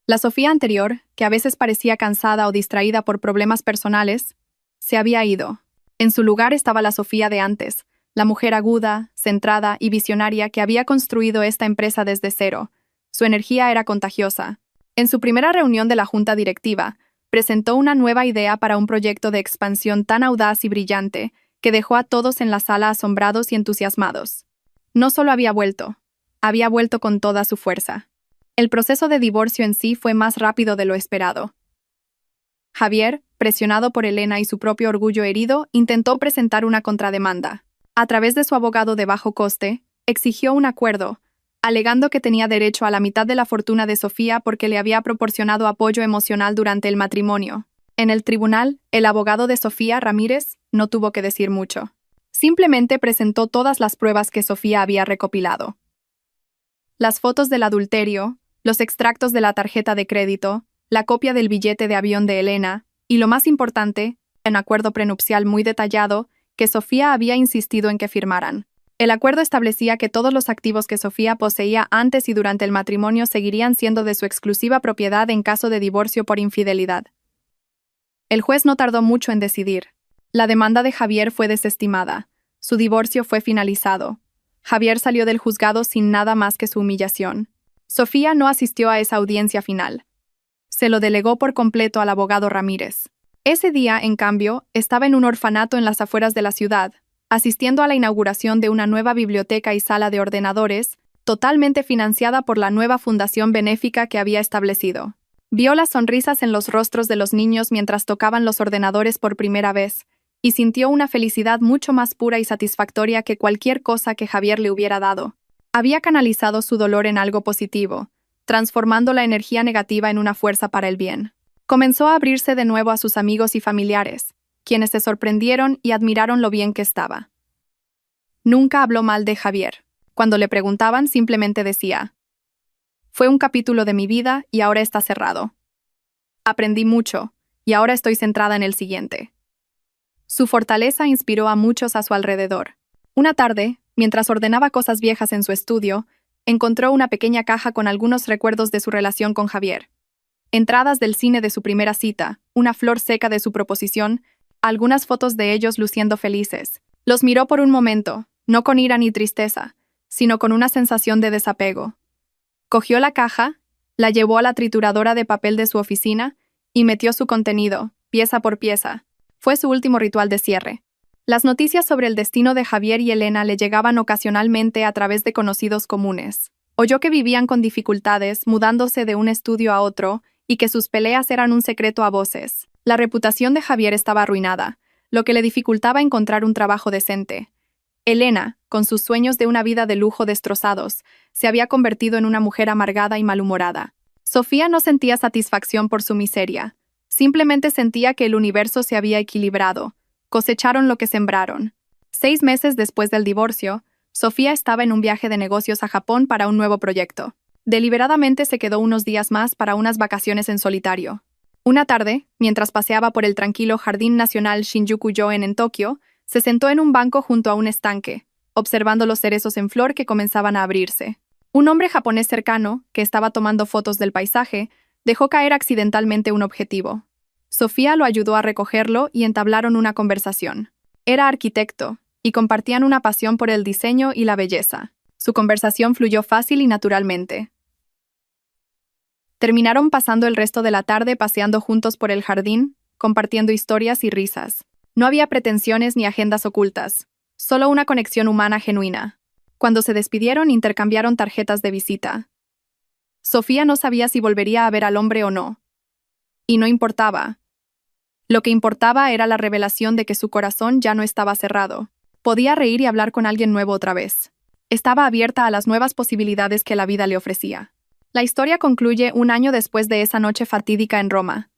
[SPEAKER 1] La Sofía anterior, que a veces parecía cansada o distraída por problemas personales, se había ido. En su lugar estaba la Sofía de antes, la mujer aguda, centrada y visionaria que había construido esta empresa desde cero. Su energía era contagiosa. En su primera reunión de la junta directiva, presentó una nueva idea para un proyecto de expansión tan audaz y brillante que dejó a todos en la sala asombrados y entusiasmados. No solo había vuelto con toda su fuerza. El proceso de divorcio en sí fue más rápido de lo esperado. Javier, presionado por Elena y su propio orgullo herido, intentó presentar una contrademanda. A través de su abogado de bajo coste, exigió un acuerdo, alegando que tenía derecho a la mitad de la fortuna de Sofía porque le había proporcionado apoyo emocional durante el matrimonio. En el tribunal, el abogado de Sofía, Ramírez, no tuvo que decir mucho. Simplemente presentó todas las pruebas que Sofía había recopilado. Las fotos del adulterio, los extractos de la tarjeta de crédito, la copia del billete de avión de Elena, y lo más importante, un acuerdo prenupcial muy detallado que Sofía había insistido en que firmaran. El acuerdo establecía que todos los activos que Sofía poseía antes y durante el matrimonio seguirían siendo de su exclusiva propiedad en caso de divorcio por infidelidad. El juez no tardó mucho en decidir. La demanda de Javier fue desestimada. Su divorcio fue finalizado. Javier salió del juzgado sin nada más que su humillación. Sofía no asistió a esa audiencia final. Se lo delegó por completo al abogado Ramírez. Ese día, en cambio, estaba en un orfanato en las afueras de la ciudad, asistiendo a la inauguración de una nueva biblioteca y sala de ordenadores, totalmente financiada por la nueva fundación benéfica que había establecido. Vio las sonrisas en los rostros de los niños mientras tocaban los ordenadores por primera vez, y sintió una felicidad mucho más pura y satisfactoria que cualquier cosa que Javier le hubiera dado. Había canalizado su dolor en algo positivo, transformando la energía negativa en una fuerza para el bien. Comenzó a abrirse de nuevo a sus amigos y familiares, quienes se sorprendieron y admiraron lo bien que estaba. Nunca habló mal de Javier. Cuando le preguntaban, simplemente decía: «Fue un capítulo de mi vida y ahora está cerrado. Aprendí mucho, y ahora estoy centrada en el siguiente». Su fortaleza inspiró a muchos a su alrededor. Una tarde, mientras ordenaba cosas viejas en su estudio, encontró una pequeña caja con algunos recuerdos de su relación con Javier. Entradas del cine de su primera cita, una flor seca de su proposición, algunas fotos de ellos luciendo felices. Los miró por un momento, no con ira ni tristeza, sino con una sensación de desapego. Cogió la caja, la llevó a la trituradora de papel de su oficina y metió su contenido, pieza por pieza. Fue su último ritual de cierre. Las noticias sobre el destino de Javier y Elena le llegaban ocasionalmente a través de conocidos comunes. Oyó que vivían con dificultades, mudándose de un estudio a otro, y que sus peleas eran un secreto a voces. La reputación de Javier estaba arruinada, lo que le dificultaba encontrar un trabajo decente. Elena, con sus sueños de una vida de lujo destrozados, se había convertido en una mujer amargada y malhumorada. Sofía no sentía satisfacción por su miseria. Simplemente sentía que el universo se había equilibrado. Cosecharon lo que sembraron. 6 meses después del divorcio, Sofía estaba en un viaje de negocios a Japón para un nuevo proyecto. Deliberadamente se quedó unos días más para unas vacaciones en solitario. Una tarde, mientras paseaba por el tranquilo Jardín Nacional Shinjuku-yoen en Tokio, se sentó en un banco junto a un estanque, observando los cerezos en flor que comenzaban a abrirse. Un hombre japonés cercano, que estaba tomando fotos del paisaje, dejó caer accidentalmente un objetivo. Sofía lo ayudó a recogerlo y entablaron una conversación. Era arquitecto, y compartían una pasión por el diseño y la belleza. Su conversación fluyó fácil y naturalmente. Terminaron pasando el resto de la tarde paseando juntos por el jardín, compartiendo historias y risas. No había pretensiones ni agendas ocultas, solo una conexión humana genuina. Cuando se despidieron, intercambiaron tarjetas de visita. Sofía no sabía si volvería a ver al hombre o no. Y no importaba. Lo que importaba era la revelación de que su corazón ya no estaba cerrado. Podía reír y hablar con alguien nuevo otra vez. Estaba abierta a las nuevas posibilidades que la vida le ofrecía. La historia concluye 1 año después de esa noche fatídica en Roma.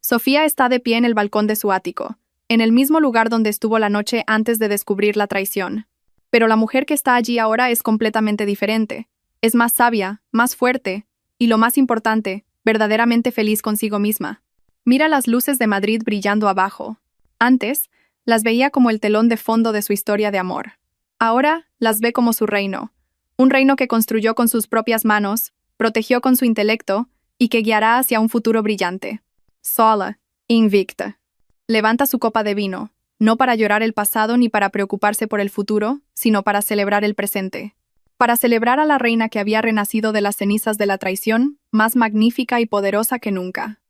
[SPEAKER 1] Sofía está de pie en el balcón de su ático, en el mismo lugar donde estuvo la noche antes de descubrir la traición. Pero la mujer que está allí ahora es completamente diferente. Es más sabia, más fuerte, y lo más importante, verdaderamente feliz consigo misma. Mira las luces de Madrid brillando abajo. Antes, las veía como el telón de fondo de su historia de amor. Ahora, las ve como su reino. Un reino que construyó con sus propias manos, protegió con su intelecto, y que guiará hacia un futuro brillante. Sola, invicta. Levanta su copa de vino, no para llorar el pasado ni para preocuparse por el futuro, sino para celebrar el presente. Para celebrar a la reina que había renacido de las cenizas de la traición, más magnífica y poderosa que nunca.